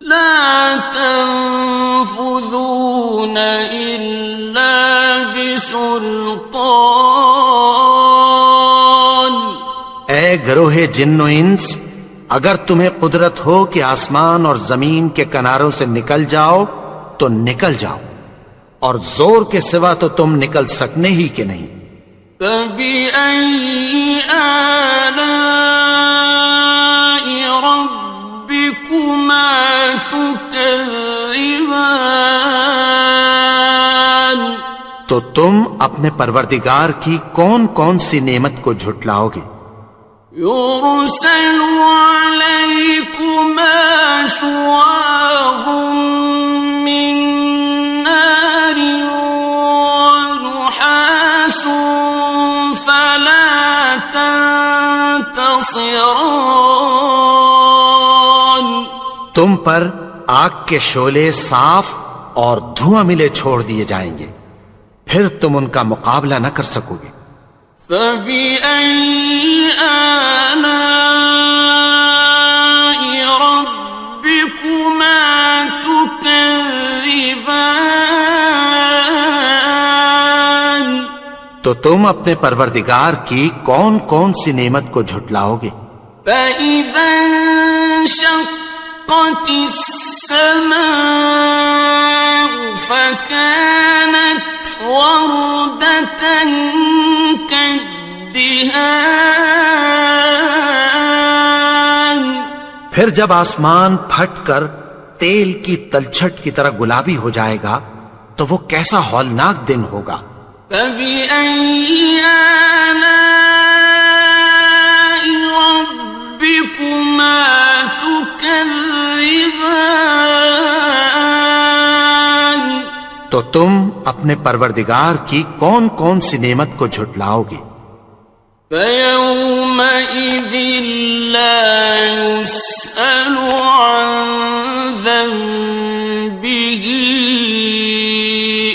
لَا تَنفُذُونَ إِلَّا بِسُلْطَانٍ۔ اے گروہ جن و انس، اگر تمہیں قدرت ہو کہ آسمان اور زمین کے کناروں سے نکل جاؤ تو نکل جاؤ، اور زور کے سوا تو تم نکل سکنے ہی کہ نہیں۔ فَبِأَيِّ آلَاءِ رَبِّكُمَا تُكَذِّبَانِ، تو تم اپنے پروردگار کی کون کون سی نعمت کو جھٹلاؤ گے؟ يُرْسَلُ عَلَيْكُمَا شُوَاظٌ مِّن نَّارٍ وَنُحَاسٌ فَلَا تَنتَصِرَانِ، تم پر آگ کے شعلے صاف اور دھواں ملے چھوڑ دیے جائیں گے، پھر تم ان کا مقابلہ نہ کر سکو گے۔ فَبِأَيِّ آلَاءِ رَبِّكُمَا تُكَذِّبَانِ، تو تم اپنے پروردگار کی کون کون سی نعمت کو جھٹلاؤ گے؟ فَإِذَا انشَقَّتِ السَّمَاءُ فَكَانَتْ وَرْدَةً كَالدِّهَانِ، پھر جب آسمان پھٹ کر تیل کی تلچھٹ کی طرح گلابی ہو جائے گا تو وہ کیسا ہولناک دن ہوگا۔ فَبِأَيِّ آلَاءِ رَبِّكُمَا تُكَذِّبَانِ، تو تم اپنے پروردگار کی کون کون سی نعمت کو جھٹلاؤ گے؟ فَيَوْمَئِذٍ لَا يُسْأَلُ عَن ذَنبِهِ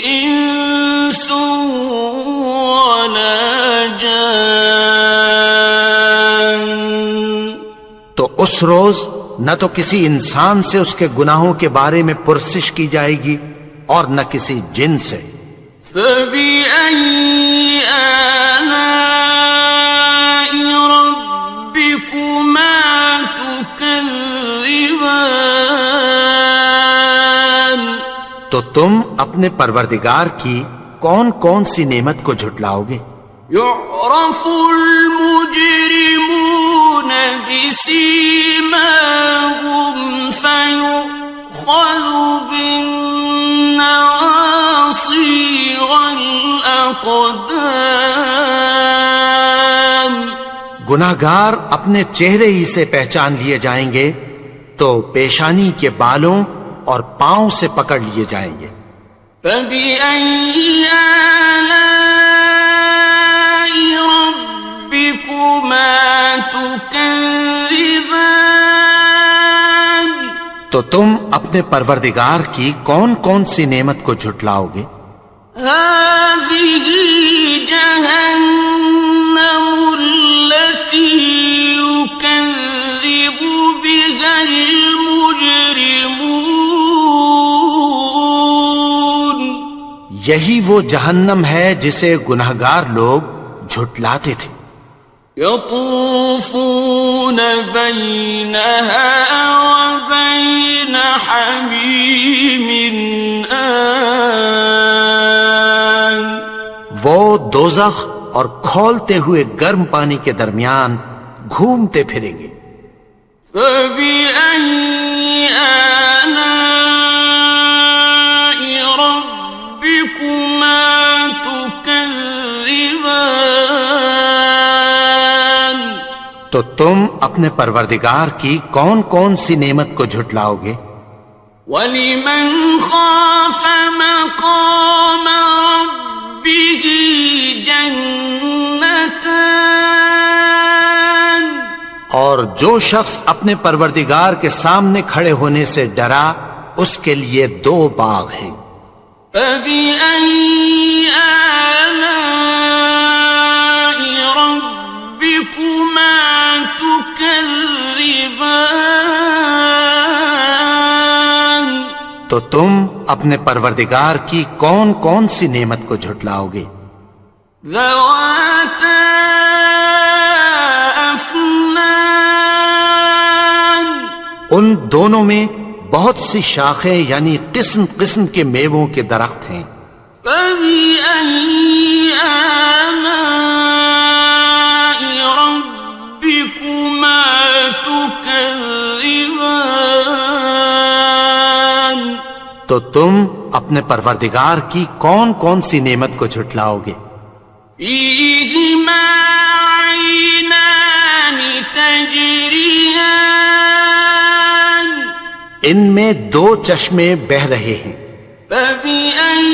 إِنسٌ وَلَا جَانٌّ، تو اس روز نہ تو کسی انسان سے اس کے گناہوں کے بارے میں پرسش کی جائے گی اور نہ کسی جن سے۔ فَبِأَيِّ آلَاءِ رَبِّكُمَا تُكَذِّبَانِ، تو تم اپنے پروردگار کی کون کون سی نعمت کو جھٹلاؤ گے؟ يُعْرَفُ الْمُجْرِمُونَ بِسِيمَاهُمْ فَيُؤْخَذُ بِالنَّوَاصِي وَالْأَقْدَامِ، گناہگار اپنے چہرے ہی سے پہچان لیے جائیں گے تو پیشانی کے بالوں اور پاؤں سے پکڑ لیے جائیں گے۔ فَبِأَيِّ آلَاءِ رَبِّكُمَا تُكَذِّبَانِ، تو تم اپنے پروردگار کی کون کون سی نعمت کو جھٹلاؤ گے؟ هَٰذِهِ جَهَنَّمُ الَّتِي يُكَذِّبُ بِهَا الْمُجْرِمُونَ، یہی وہ جہنم ہے جسے گناہگار لوگ جھٹلاتے تھے۔ يَطُوفُونَ بَيْنَهَا وَبَيْنَ حَمِيمٍ آنٍ، وہ دوزخ اور کھولتے ہوئے گرم پانی کے درمیان گھومتے پھریں گے۔ فَبِأَيِّ آلَاءِ رَبِّكُمَا تُكَذِّبَانِ، تو تم اپنے پروردگار کی کون کون سی نعمت کو جھٹلاؤ گے؟ وَلِمَنْ خَافَ مَقَامَ رَبِّهِ جَنَّتَانِ، اور جو شخص اپنے پروردگار کے سامنے کھڑے ہونے سے ڈرا اس کے لیے 2 باغ ہیں۔ فَبِأَيِّ آلَاءِ رَبِّكُمَا تُكَذِّبَانِ، تو تم اپنے پروردگار کی کون کون سی نعمت کو جھٹلاؤ گے؟ ذَوَاتَا أَفْنَانٍ أكنان ان دونوں میں بہت سی شاخیں یعنی قسم قسم کے میووں کے درخت ہیں. فبأي آلاء ربكما تكذبان تو تم اپنے پروردگار کی کون کون سی نعمت کو جھٹلاؤ گے؟ فيهما عينان تجريان ان میں دو چشمے بہ رہے ہیں. فبأي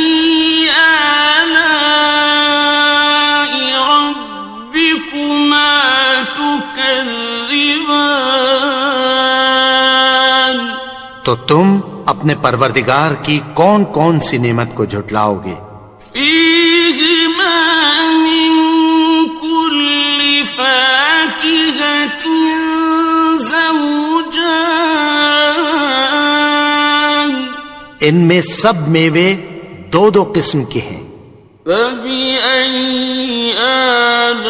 آلاء ربكما تكذبان تو تم اپنے پروردگار کی کون کون سی نعمت کو جھٹلاؤ گے؟ فيهما من كل فاكهة زوجان ان میں سب میوے دو دو قسم کے ہیں. فبأي آلاء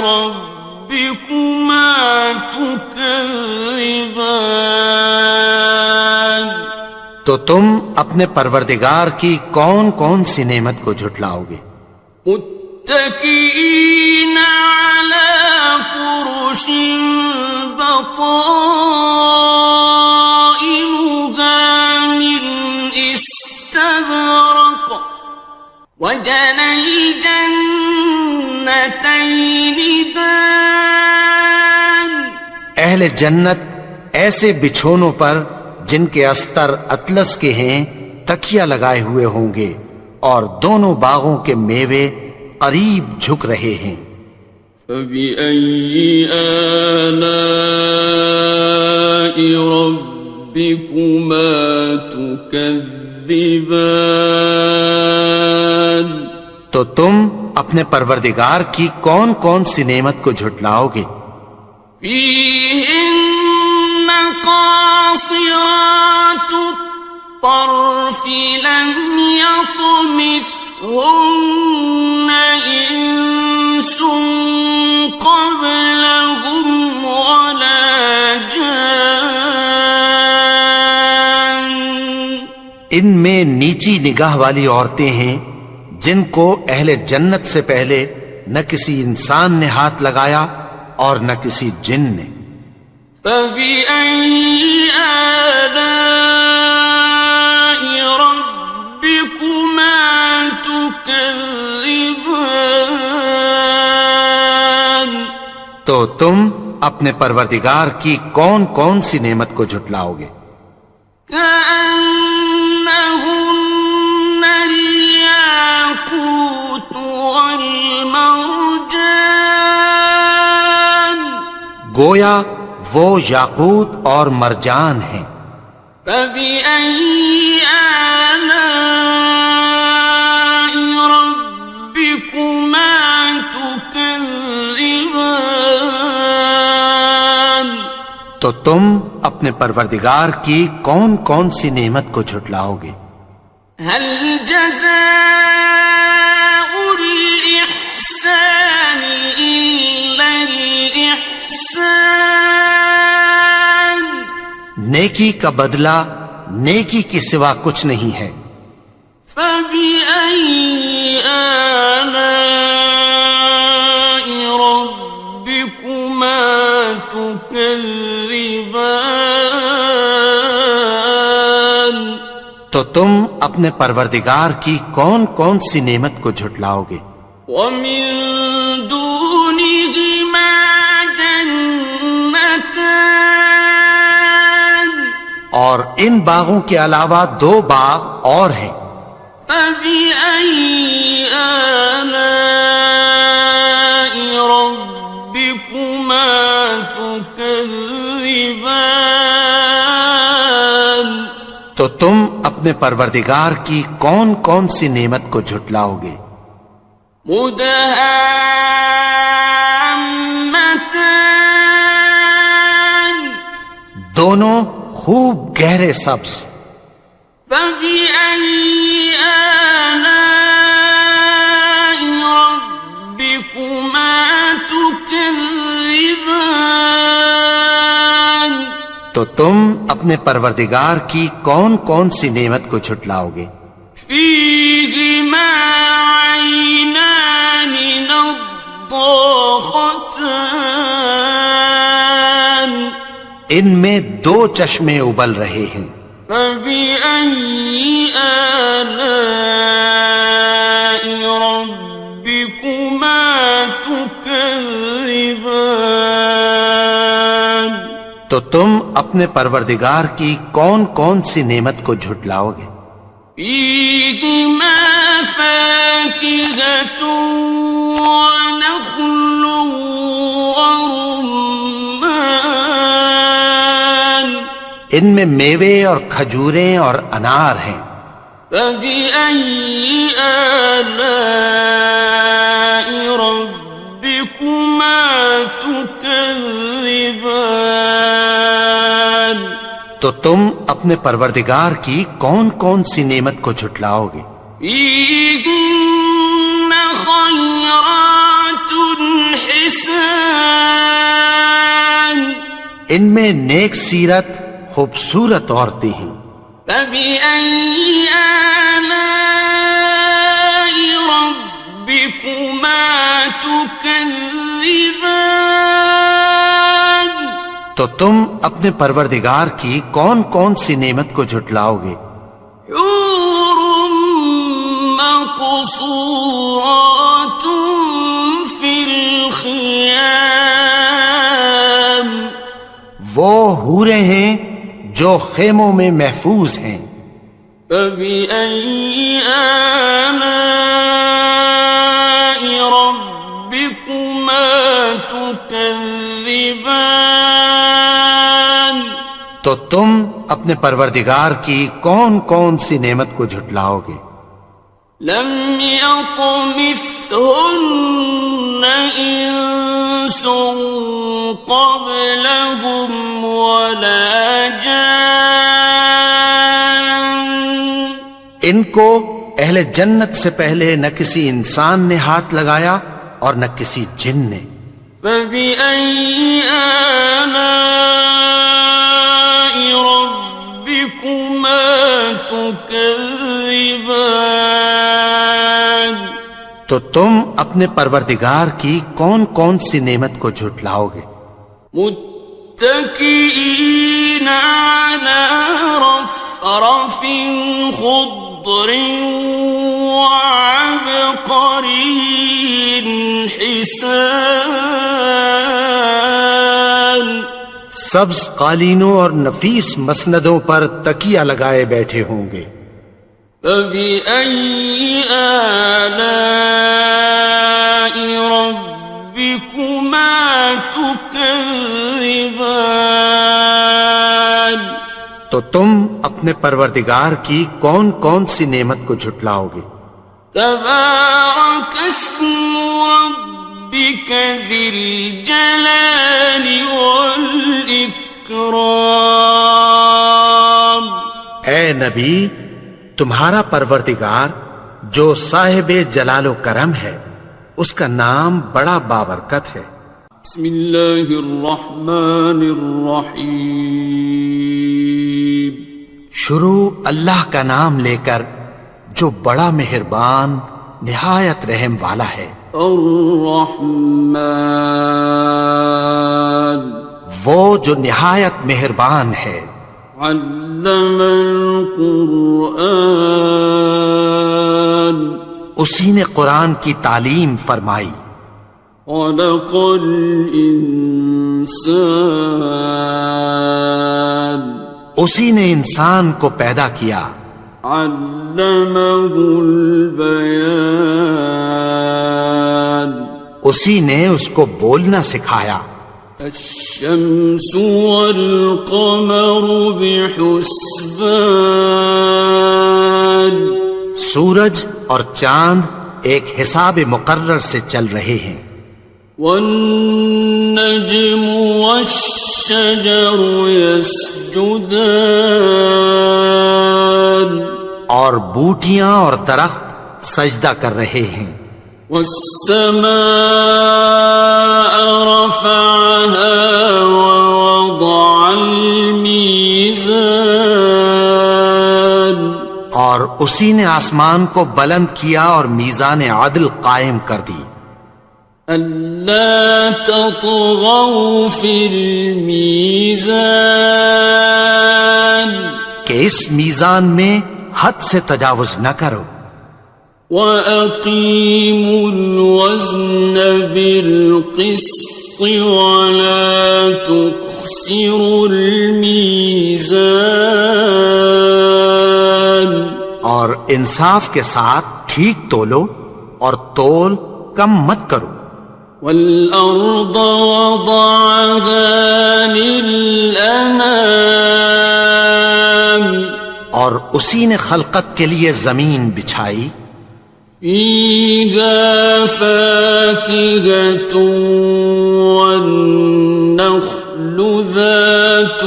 ربكما تكذبان تو تم اپنے پروردگار کی کون کون سی نعمت کو جھٹلاؤ گے؟ متكئين على فرش بطائنها من استبرق وجنى الجنتين دان اہل جنت ایسے بچھونوں پر جن کے استر اطلس کے ہیں تکیہ لگائے ہوئے ہوں گے اور دونوں باغوں کے میوے قریب جھک رہے ہیں. فبأي آلاء ربكما تكذبان تو تم اپنے پروردگار کی کون کون سی نعمت کو جھٹلاؤ گے؟ فيهن قاصرات الطرف لم يطمثهن إنس قبلهم ولا جان ان میں نیچی نگاہ والی عورتیں ہیں جن کو اہل جنت سے پہلے نہ کسی انسان نے ہاتھ لگایا اور نہ کسی جن نے. فبأي آلاء ربكما تكذبان تو تم اپنے پروردگار کی کون کون سی نعمت کو جھٹلاؤ گے؟ كأنهن الياقوت والمرجان گویا وہ یاقوت اور مرجان ہیں. فبأي آلاء ربكما تكذبان تو تم اپنے پروردگار کی کون کون سی نعمت کو جھٹلاؤ گے؟ هل جزاء الإحسان إلا الإحسان نیکی کا بدلہ نیکی کے سوا کچھ نہیں ہے. فبأي آلاء ربكما تكذبان تو تم اپنے پروردگار کی کون کون سی نعمت کو جھٹلاؤ گے؟ ومن دونهما جنتان اور ان باغوں کے علاوہ دو باغ اور ہیں. فبأي آلاء ربكما تكذبان تو تم اپنے پروردگار کی کون کون سی نعمت کو جھٹلاؤ گے؟ مدهامتان دونوں خوب گہرے سبز. فبأي آلاء ربكما تكذبان تو تم اپنے پروردگار کی کون کون سی نعمت کو جھٹلاؤ گے؟ فيهما عينان نضاختان ان میں دو چشمے ابل رہے ہیں، فبأي آلاء ربكما تكذبان تو تم اپنے پروردگار کی کون کون سی نعمت کو جھٹلاؤ گے؟ فيهما فاكهة ونخل ورمان ان میں میوے اور کھجوریں اور انار ہیں، فبأي آلاء ربكما تكذبان تو تم اپنے پروردگار کی کون کون سی نعمت کو جھٹلاؤ گے؟ فيهن خيرات حسان ان میں نیک سیرت خوبصورت عورتیں ہیں، فبأي آلاء ربكما تكذبان تو تم اپنے پروردگار کی کون کون سی نعمت کو جھٹلاؤ گے؟ حور مقصورات في الخيام وہ حوریں ہیں جو خیموں میں محفوظ ہیں، فبأي آلاء ربكما تكذبان تو تم اپنے پروردگار کی کون کون سی نعمت کو جھٹلاؤ گے؟ لم يطمثهن إنس قبلهم ولا جان ان کو اہل جنت سے پہلے نہ کسی انسان نے ہاتھ لگایا اور نہ کسی جن نے، فبأي آلاء ربكما تكذبان تو تم اپنے پروردگار کی کون کون سی نعمت کو جھٹلاؤ گے؟ متكئين على رفرف خضر وعبقري حسان سبز قالینوں اور نفیس مسندوں پر تکیہ لگائے بیٹھے ہوں گے، فبأي آلاء ربكما تكذبان تو تم اپنے پروردگار کی کون کون سی نعمت کو جھٹلاؤ گے؟ تبارك اسم ربك ذي الجلال والإكرام اے نبی، تمہارا پروردگار جو صاحب جلال و کرم ہے، اس کا نام بڑا بابرکت ہے۔ بسم اللہ الرحمن الرحیم شروع اللہ کا نام لے کر جو بڑا مہربان نہایت رحم والا ہے۔ الرحمن وہ جو نہایت مہربان ہے۔ علم القرآن اسی نے قرآن کی تعلیم فرمائی۔ خلق الانسان اسی نے انسان کو پیدا کیا۔ علمہ البیان اسی نے اس کو بولنا سکھایا۔ الشمس والقمر بحسبان سورج اور چاند ایک حساب مقرر سے چل رہے ہیں۔ والنجم والشجر يسجدان اور بوٹیاں اور درخت سجدہ کر رہے ہیں۔ والسماء رفعها ووضع الميزان اور اسی نے آسمان کو بلند کیا اور میزان عدل قائم کر دی ألا تطغوا في الميزان کہ اس میزان میں حد سے تجاوز نہ کرو وأقيموا الوزن بالقسط ولا تخسروا الميزان اور انصاف کے ساتھ ٹھیک تولو اور تول کم مت کرو والأرض وضعها للأنام اور اسی نے خلقت کے لیے زمین بچھائی فيها فاكهة والنخل ذات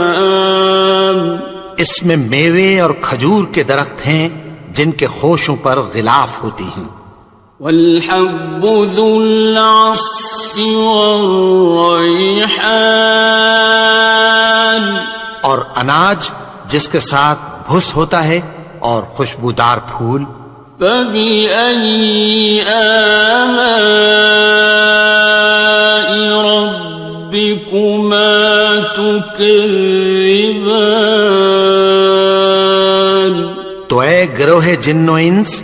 الأكمام اس میں میوے اور کھجور کے درخت ہیں جن کے خوشوں پر غلاف ہوتی ہیں والحب ذو العصف والريحان اور اناج جس کے ساتھ بھس ہوتا ہے اور خوشبودار پھول فبأي آلاء ربكما تكذبان تو اے گروہ جن و انس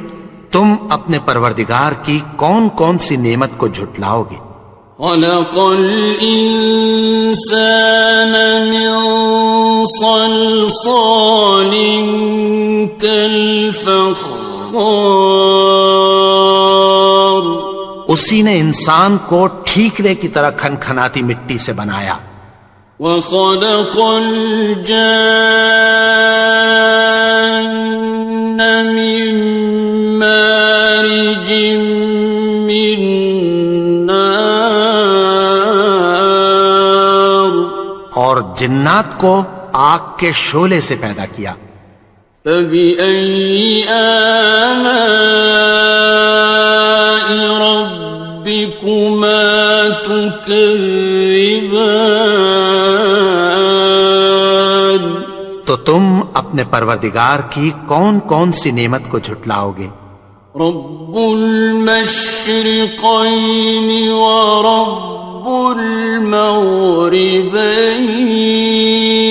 تم اپنے پروردگار کی کون کون سی نعمت کو جھٹلاؤ گے خلق الإنسان من صلصال كالفخار اسی نے انسان کو ٹھیکرے کی طرح کھنکھناتی مٹی سے بنایا وخلق الجان من مارج من نار اور جنات کو آگ کے شعلے سے پیدا کیا فبأي آلاء ربكما تكذبان تو تم اپنے پروردگار کی کون کون سی نعمت کو جھٹلاؤ گے رب المشرقين ورب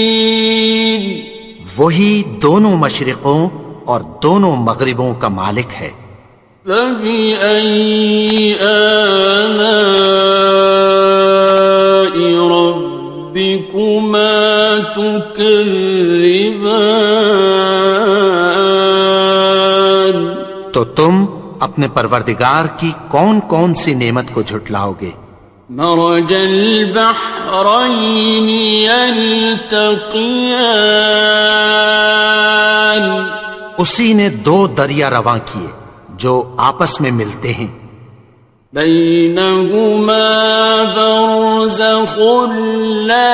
المغربين وہی دونوں مشرقوں اور دونوں مغربوں کا مالک ہے فبأي آلاء ربكما تكذبان تو تم اپنے پروردگار کی کون کون سی نعمت کو جھٹلاؤ گے مرج البحرين يلتقيان اسی نے دو دریا رواں کیے جو آپس میں ملتے ہیں بينهما برزخ لا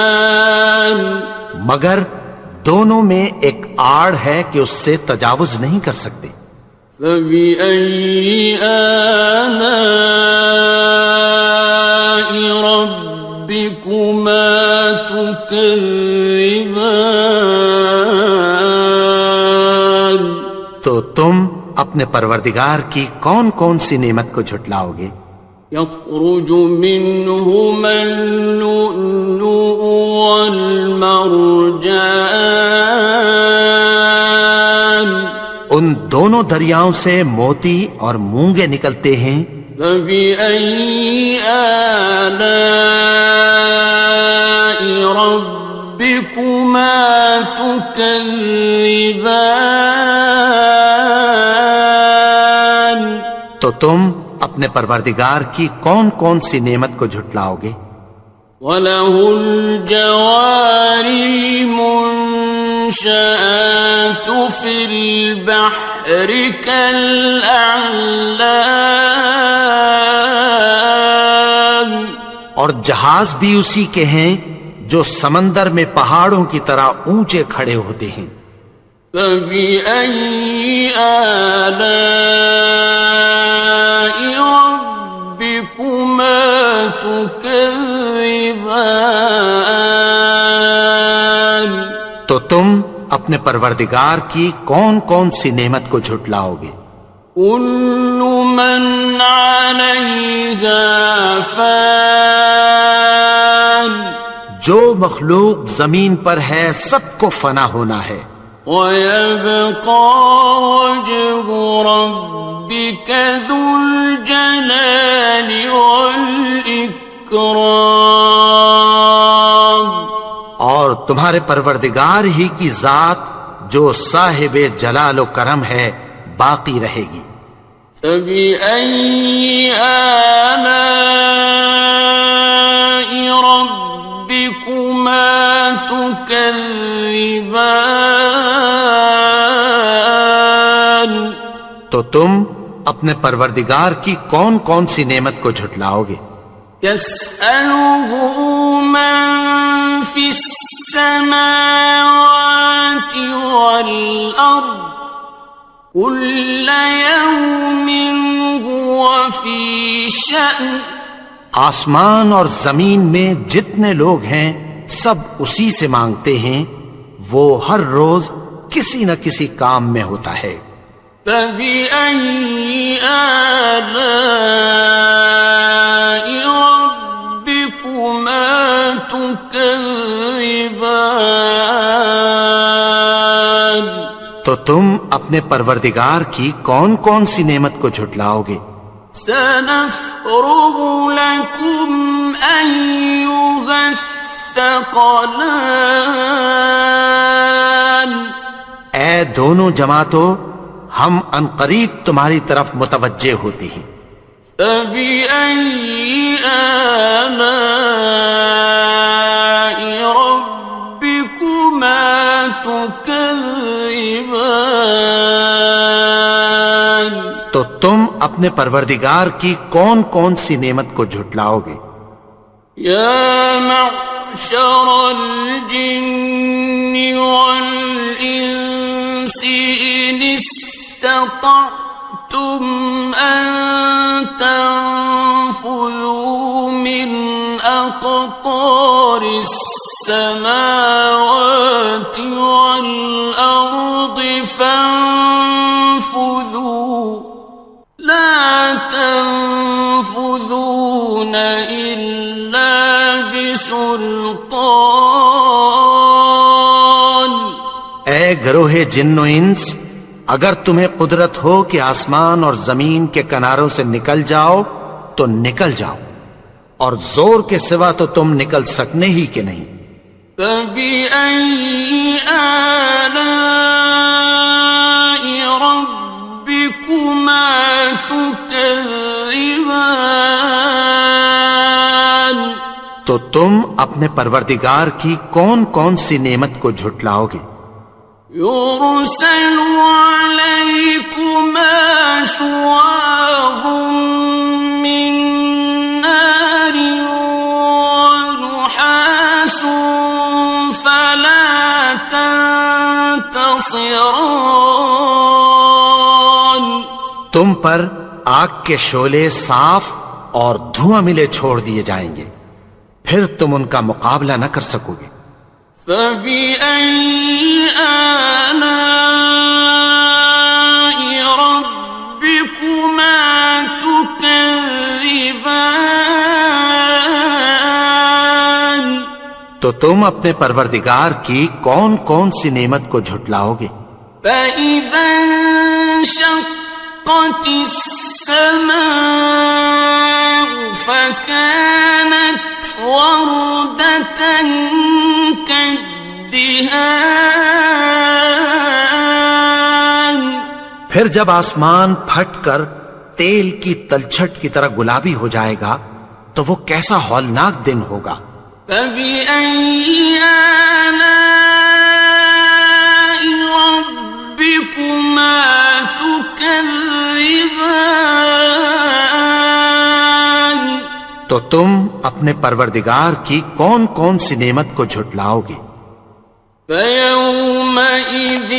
يبغيان مگر دونوں میں ایک آڑ ہے کہ اس سے تجاوز نہیں کر سکتے فبأي آلاء ربكما تكذبان تو تم اپنے پروردگار کی کون کون سی نعمت کو جھٹلاؤ گے يخرج منهما اللؤلؤ والمرجان ان دونوں دریاؤں سے موتی اور مونگے نکلتے ہیں فبأي آلاء ربكما تكذبان تو تم اپنے پروردگار کی کون کون سی نعمت کو جھٹلاؤ گے وَلَهُ الْجَوَارِ الْمُنشَآتُ فِي الْبَحْرِ كَالْأَعْلَامِ اور جہاز بھی اسی کے ہیں جو سمندر میں پہاڑوں کی طرح اونچے کھڑے ہوتے ہیں فَبِأَيِّ آلَاءِ رَبِّكُمَا تُكَذِّبَانِ تو تم اپنے پروردگار کی کون کون سی نعمت کو جھٹلاؤ گے؟ كل من عليها فان جو مخلوق زمین پر ہے سب کو فنا ہونا ہے، ويبقى وجه ربك ذو الجلال والإكرام اور تمہارے پروردگار ہی کی ذات جو صاحب جلال و کرم ہے باقی رہے گی۔ فبأي آلاء ربكما تكذبان تو تم اپنے پروردگار کی کون کون سی نعمت کو جھٹلاؤ گے؟ يسأله من في السماوات والأرض كل يوم هو في شأن آسمان اور زمین میں جتنے لوگ ہیں سب اسی سے مانگتے ہیں، وہ ہر روز کسی نہ کسی کام میں ہوتا ہے۔ فبأي آلاء ربكما تكذبان تو تم اپنے پروردگار کی کون کون سی نعمت کو جھٹلاؤ گے؟ سنفرغ لكم أيها الثقلان اے دونوں جماعتوں، ہم عنقریب تمہاری طرف متوجہ ہوتے ہیں۔ فبأي آلاء ربكما تكذبان تو تم اپنے پروردگار کی کون کون سی نعمت کو جھٹلاؤ گے؟ يا معشر الجن والإنس إن استطعتم أن تنفذوا من أقطار السماوات والأرض فانفذوا لا تنفذون إلا بسلطان اے گروہ جن و انس، اگر تمہیں قدرت ہو کہ آسمان اور زمین کے کناروں سے نکل جاؤ تو نکل جاؤ، اور زور کے سوا تو تم نکل سکنے ہی کہ نہیں۔ فبأي آلاء ربكما تكذبان تو تم اپنے پروردگار کی کون کون سی نعمت کو جھٹلاؤ گے؟ يرسل عليكما شواظ من نار ونحاس فلا تنتصران تم پر آگ کے شعلے صاف اور دھواں ملے چھوڑ دیے جائیں گے، پھر تم ان کا مقابلہ نہ کر سکو گے۔ فبأي آلاء ربكما تكذبان تو تم اپنے پروردگار کی کون کون سی نعمت کو جھٹلاؤ گے؟ فإذا انشقت السماء فكانت وردة كالدهان پھر جب آسمان پھٹ کر تیل کی تلچھٹ کی طرح گلابی ہو جائے گا تو وہ کیسا ہولناک دن ہوگا۔ فبأي آلاء ربكما تكذبان تو تم اپنے پروردگار کی کون کون سی نعمت کو جھٹلاؤ گے؟ فيومئذ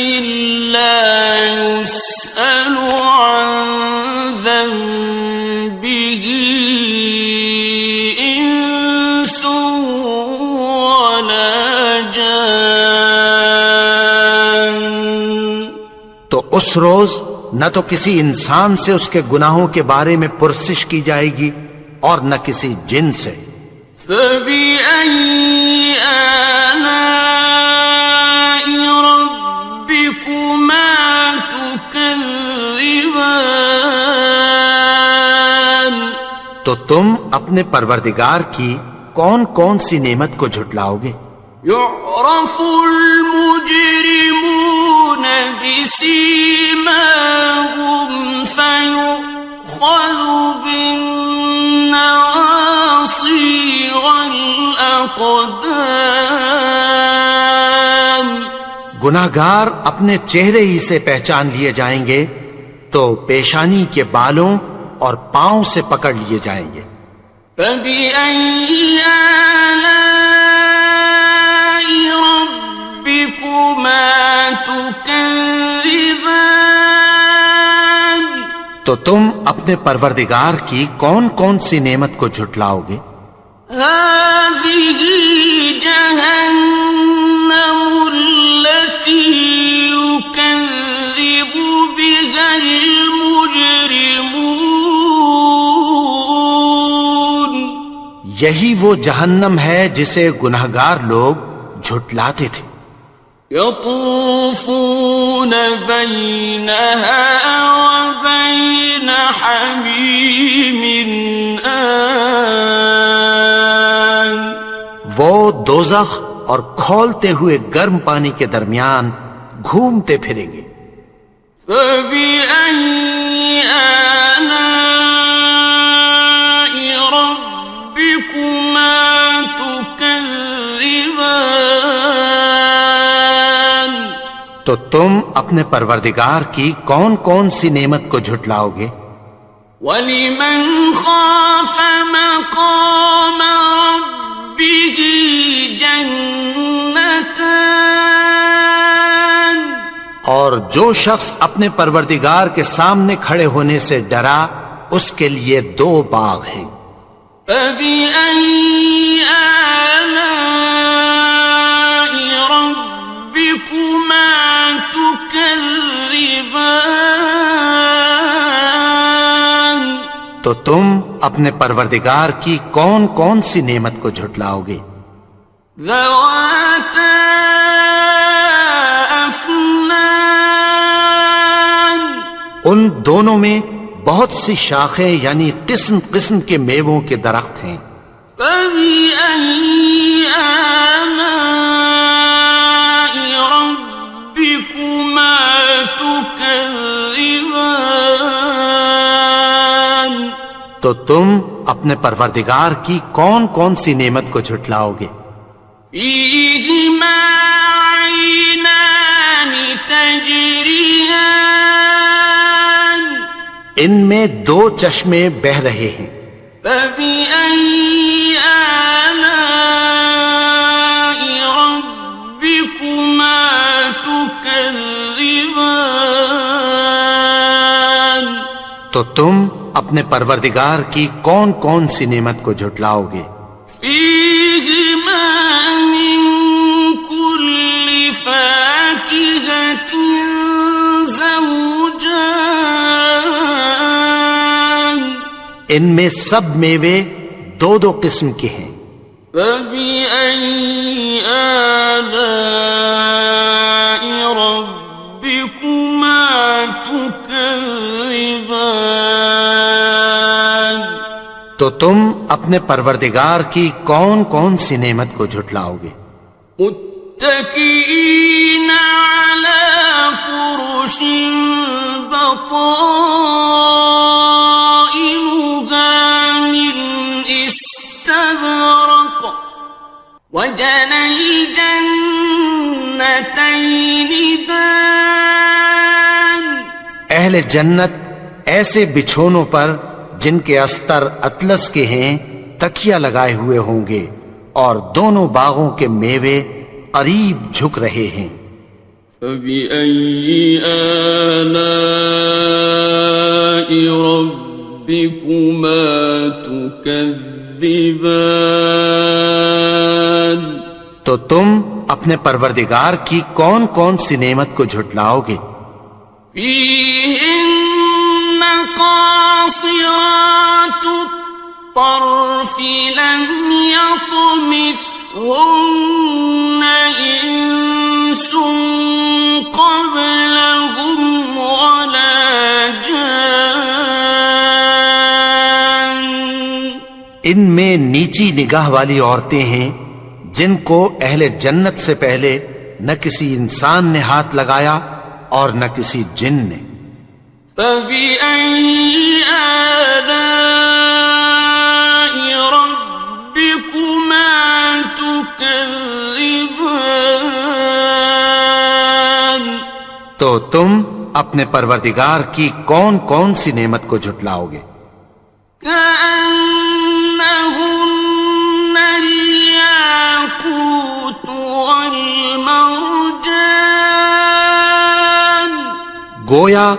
لا يسأل عن ذنبه إنس ولا جان. تو اس روز نہ تو کسی انسان سے اس کے گناہوں کے بارے میں پرسش کی جائے گی اور نہ کسی جن سے. فَبِأَيِّ آلَاءِ رَبِّكُمَا تُكَذِّبَانِ. تو تم اپنے پروردگار کی کون کون سی نعمت کو جھٹلاؤ گے؟ يعرف المجرمون بسيماهم فيؤخذ بالنواصي والأقدام. گناہگار اپنے چہرے ہی سے پہچان لیے جائیں گے تو پیشانی کے بالوں اور پاؤں سے پکڑ لیے جائیں گے. فَبِأَيِّ آلَاءِ رَبِّكُمَا تُكَذِّبَانِ. تو تم اپنے پروردگار کی کون کون سی نعمت کو جھٹلاؤ گے؟ هَذِهِ جَهَنَّمُ الَّتِي يُكَذِّبُ بِهَا الْمُجْرِمُونَ. یہی وہ جہنم ہے جسے گناہگار لوگ جھٹلاتے تھے. يطوفون بينها وبين حميم آن. وہ دوزخ اور کھولتے ہوئے گرم پانی کے درمیان گھومتے پھریں گے. فَبِأَيِّ آلَاءِ رَبِّكُمَا تُكَذِّبَانِ. تو تم اپنے پروردگار کی کون کون سی نعمت کو جھٹلاؤ گے؟ وَلِمَنْ خَافَ مَقَامَ رَبِّهِ جَنَّتَانِ. اور جو شخص اپنے پروردگار کے سامنے کھڑے ہونے سے ڈرا اس کے لیے 2 باغ ہیں. فَبِأَيِّ آلَاءِ رَبِّكُمَا تُكَذِّبَانِ. تو تم اپنے پروردگار کی کون کون سی نعمت کو جھٹلاؤ گے؟ ذَوَاتَا أَفْنَانٍ. ان دونوں میں بہت سی شاخیں یعنی قسم قسم کے میووں کے درخت ہیں. فَبِأَيِّ آلَاءِ رَبِّكُمَا تُكَذِّبَانِ. تو تم اپنے پروردگار کی کون کون سی نعمت کو جھٹلاؤ گے؟ فِيهِمَا عَيْنَانِ تَجْرِيَانِ. ان میں 2 چشمے بہہ رہے ہیں. فَبِأَيِّ آلَاءِ رَبِّكُمَا تُكَذِّبَانِ. تو تم اپنے پروردگار کی کون کون سی نعمت کو جھٹلاؤ گے؟ فِيهِمَا مِن كُلِّ فَاكِهَةٍ زَوْجَانِ. ان میں سب میوے 2 قسم کے ہیں. فَبِأَيِّ آلَاءِ رَبِّكُمَا تُكَذِّبَانِ. تو تم اپنے پروردگار کی کون کون سی نعمت کو جھٹلاؤ گے؟ متكئين على فرش بطائنها من استبرق وجنى الجنتين دان. اہل جنت ایسے بچھونوں پر جن کے استر اطلس کے ہیں تکیہ لگائے ہوئے ہوں گے اور دونوں باغوں کے میوے قریب جھک رہے ہیں. فَبِأَيِّ آلَاءِ رَبِّكُمَا تُكَذِّبَانِ. تو تم اپنے پروردگار کی کون کون سی نعمت کو جھٹلاؤ گے؟ فيهن قاصرات الطرف لم يطمثهن إنس قبلهم ولا جان. ان میں نیچی نگاہ والی عورتیں ہیں جن کو اہل جنت سے پہلے نہ کسی انسان نے ہاتھ لگایا اور نہ کسی جن نے. فَبِأَيِّ آلَاءِ رَبِّكُمَا تُكَذِّبَانِ. تو تم اپنے پروردگار کی کون کون سی نعمت کو جھٹلاؤ گے؟ كأنهن الياقوت والمرجان. گویا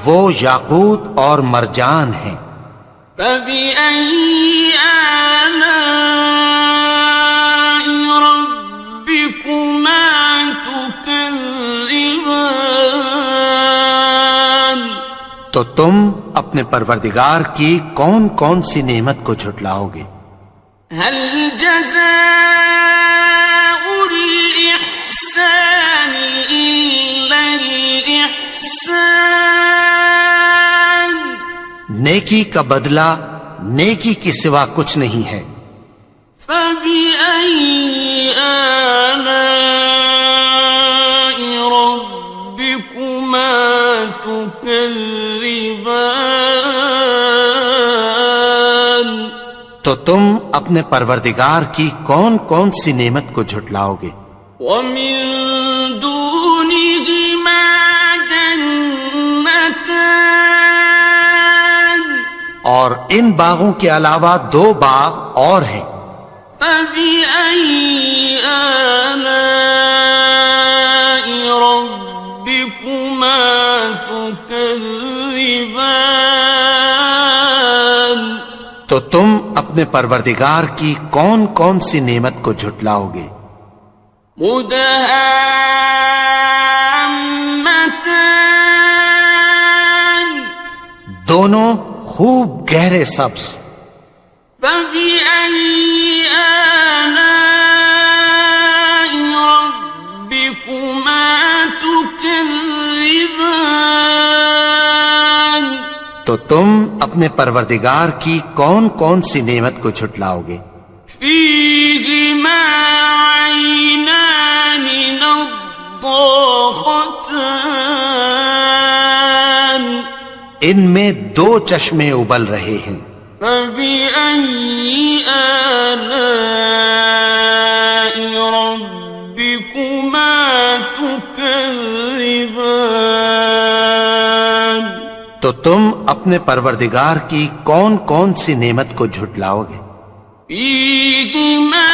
وہ یاقوت اور مرجان ہیں. فبأي آلاء ربكما تكذبان. تو تم اپنے پروردگار کی کون کون سی نعمت کو جھٹلاؤ گے؟ هل جزاء الإحسان إلا الإحسان. نیکی کا بدلہ نیکی کی سوا کچھ نہیں ہے. فبأي آلاء ربكما تكذبان. تو تم اپنے پروردگار کی کون کون سی نعمت کو جھٹلاؤ گے؟ ومن دونهما جنتان. اور ان باغوں کے علاوہ دو باغ اور ہیں. فبأي آلاء ربكما تكذبان. تو تم اپنے پروردگار کی کون کون سی نعمت کو جھٹلاؤ گے؟ مدهامتان. دونوں خوب گہرے سبز. فبأي آلاء ربكما تكذبان. تو تم اپنے پروردگار کی کون کون سی نعمت کو جھٹلاؤ گے؟ فيهما عينان نضاختان. ان میں دو چشمے ابل رہے ہیں. فبأي آلاء ربكما تكذبان. تو تم اپنے پروردگار کی کون کون سی نعمت کو جھٹلاؤ گے؟ فيهما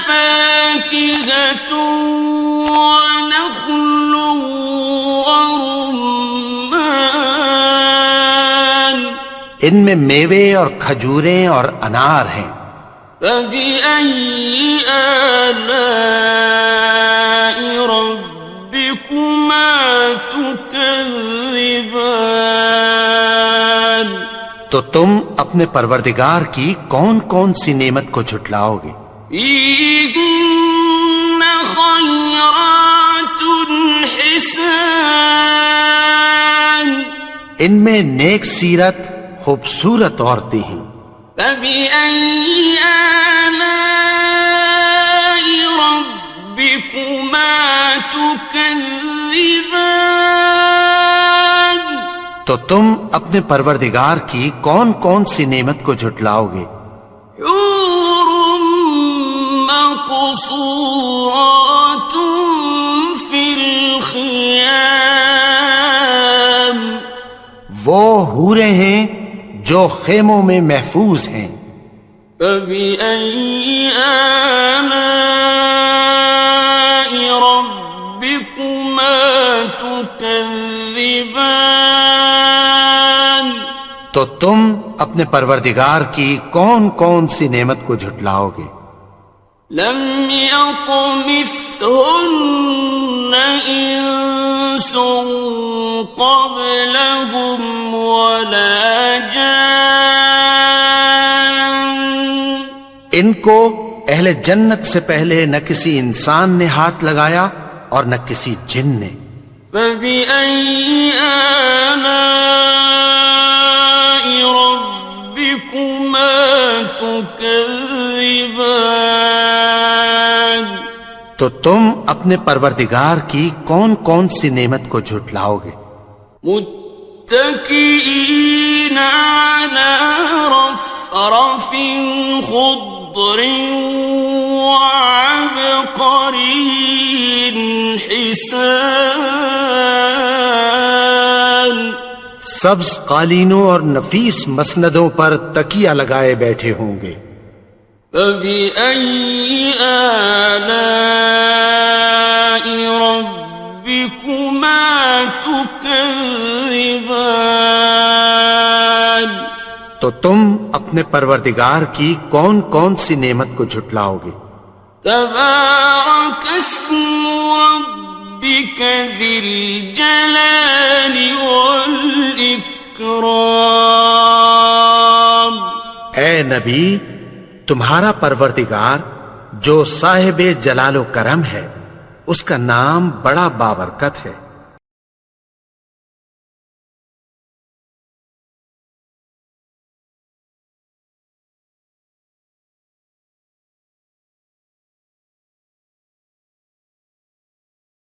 فاكهة ونخل ورمان. ان میں میوے اور کھجوریں اور انار ہیں. فبأي آلاء ربكما تكذبان. تو تم اپنے پروردگار کی کون کون سی نعمت کو جھٹلاؤ گے؟ فيهن خيرات حسان. ان میں نیک سیرت خوبصورت عورتیں ہیں. فبأي آلاء ربكما تكذبان. تو تم اپنے پروردگار کی کون کون سی نعمت کو جھٹلاؤ گے؟ حور مقصورات في الخيام. وہ حوریں ہیں جو خیموں میں محفوظ ہیں. فبأي آلاء ربكما تكذبان. تو تم اپنے پروردگار کی کون کون سی نعمت کو جھٹلاؤ گے؟ لم يطمثهن إنس قبلهم ولا جان ان کو اہل جنت سے پہلے نہ کسی انسان نے ہاتھ لگایا اور نہ کسی جن نے. فبأي آلاء ربكما تكذبان تو تم اپنے پروردگار کی کون کون سی نعمت کو جھٹلاؤ گے؟ متكئين على رفرف خضر وعبقري حسان سبز قالینوں اور نفیس مسندوں پر تکیہ لگائے بیٹھے ہوں گے. فبأي آلاء ربكما تكذبان تو تم اپنے پروردگار کی کون کون سی نعمت کو جھٹلاؤ گے؟ تبارك اسم ربك ذي الجلال والإكرام. اے نبی، تمہارا پروردگار جو صاحب جلال و کرم ہے، اس کا نام بڑا بابرکت ہے.